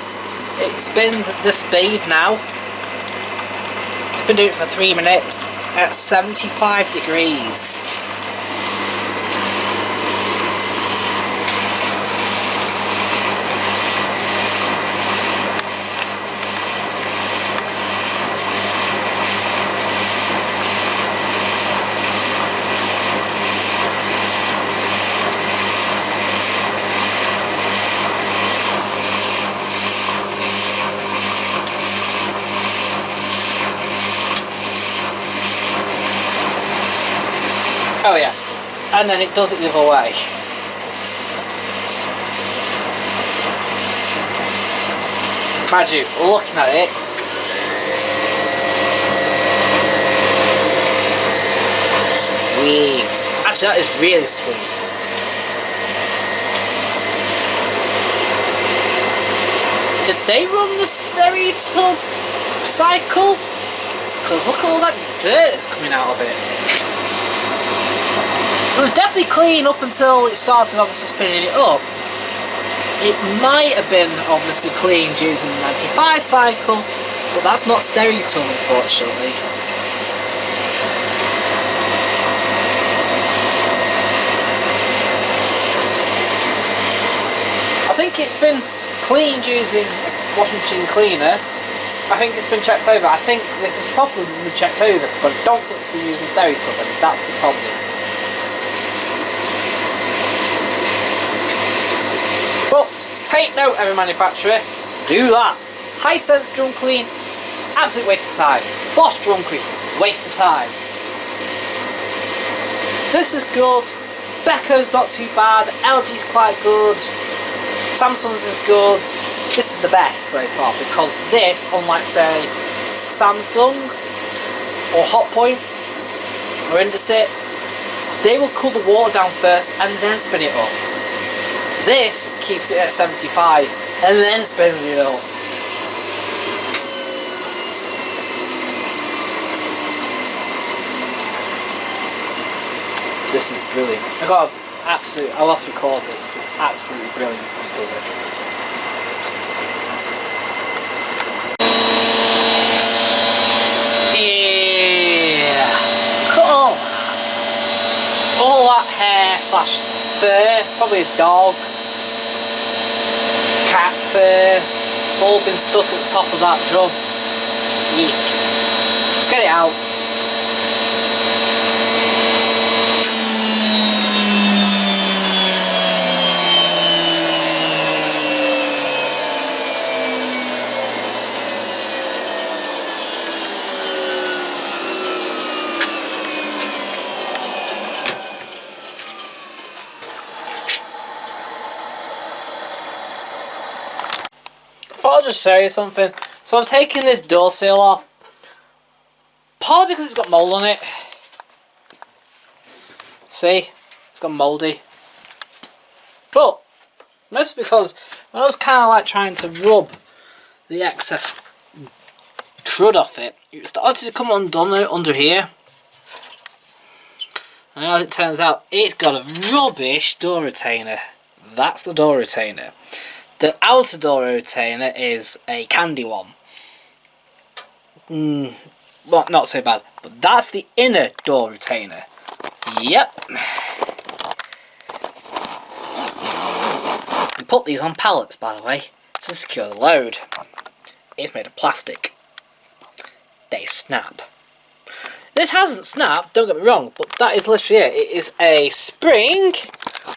It spins at this speed now. I've been doing it for 3 minutes at 75 degrees. Oh yeah, and then it does it the other way. Mind you, looking at it, sweet. Actually, that is really sweet. Did they run the Steri tub cycle? Because look at all that dirt that's coming out of it. It was definitely clean up until it started obviously spinning it up. It might have been obviously clean using the 95 cycle, but that's not Steri tub unfortunately. I think it's been cleaned using a washing machine cleaner. I think it's been checked over. I think this has probably been checked over, but I don't think it's been using Steri tub, and that's the problem. But take note, every manufacturer, do that. Hisense drum clean, absolute waste of time. Bosch drum clean, waste of time. This is good. Beco's not too bad. LG's quite good. Samsung's is good. this is the best so far, because this, unlike say Samsung or Hotpoint or Indesit, they will cool the water down first and then spin it up. This keeps it at 75 and then spins it up. This is brilliant. I'll have to record this. It's absolutely brilliant when it does it. Yeah. Cut all that hair slash fur, probably a dog, cat fur, it's all been stuck at the top of that drum. Eek. Let's get it out. I'll just show you something. So I'm taking this door seal off, partly because it's got mould on it. See, it's got mouldy. But mostly because when I was kind of like trying to rub the excess crud off it, it started to come undone under here. And as it turns out, it's got a rubbish door retainer. That's the door retainer. The outer door retainer is a candy one. Well, not so bad. But that's the inner door retainer. Yep. We put these on pallets, by the way, to secure the load. It's made of plastic. They snap. This hasn't snapped, don't get me wrong, but that is literally it. It is a spring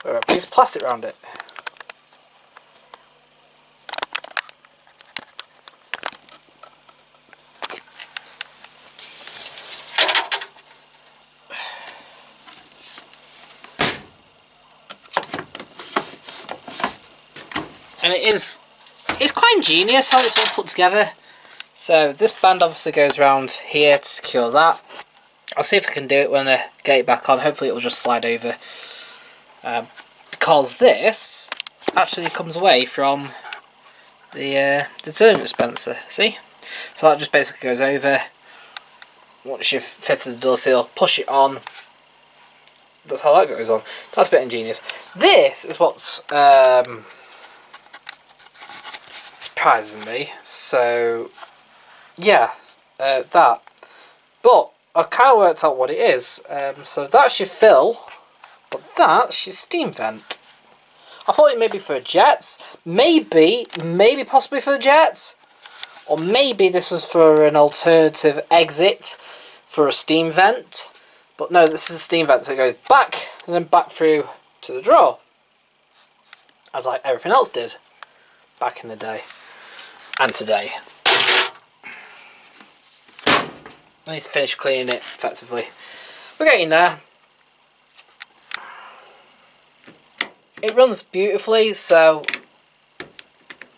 with a piece of plastic around it. And it's quite ingenious how it's all put together. So this band obviously goes around here to secure that. I'll see if I can do it when I get it back on. Hopefully it will just slide over. Because this actually comes away from the detergent dispenser. See? So that just basically goes over. Once you've fitted the door seal, push it on. That's how that goes on. That's a bit ingenious. This is what's surprising me. So yeah, that. But I kind of worked out what it is. So that's your fill, but that's your steam vent. I thought it may be for jets, maybe possibly for jets, or maybe this was for an alternative exit for a steam vent. But no, this is a steam vent, so it goes back and then back through to the drawer, as like everything else did back in the day and today. I need to finish cleaning it effectively. We're getting there. It runs beautifully, so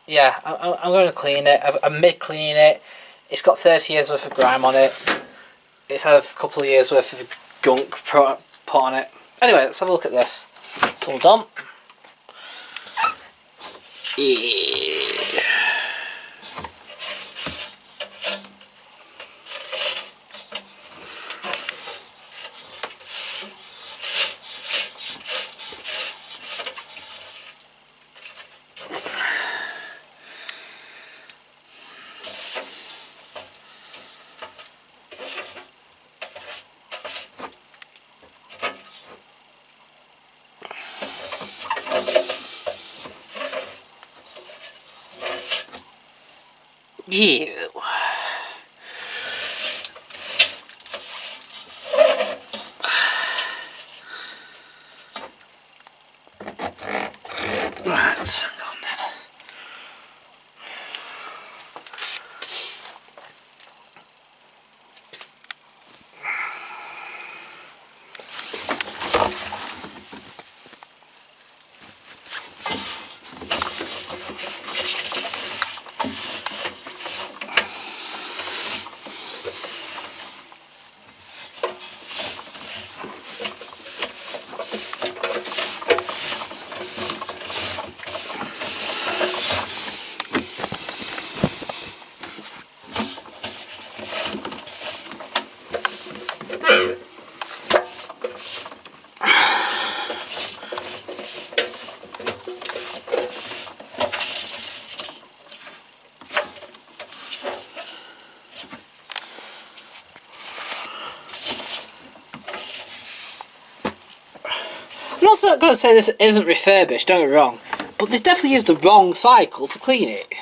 yeah, I'm going to clean it. I'm mid-cleaning it. It's got 30 years worth of grime on it. It's had a couple of years worth of gunk put on it. Anyway, let's have a look at this. It's all done. Yeah. Ew. Right, hang on then. not going to say this isn't refurbished, don't get me wrong, but this definitely used the wrong cycle to clean it.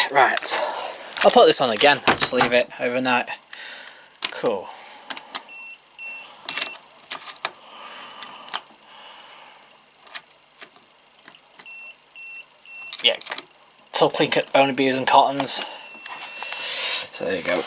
Right, I'll put this on again, just leave it overnight. Cool. Yeah, so clean could only be using cottons. So there you go.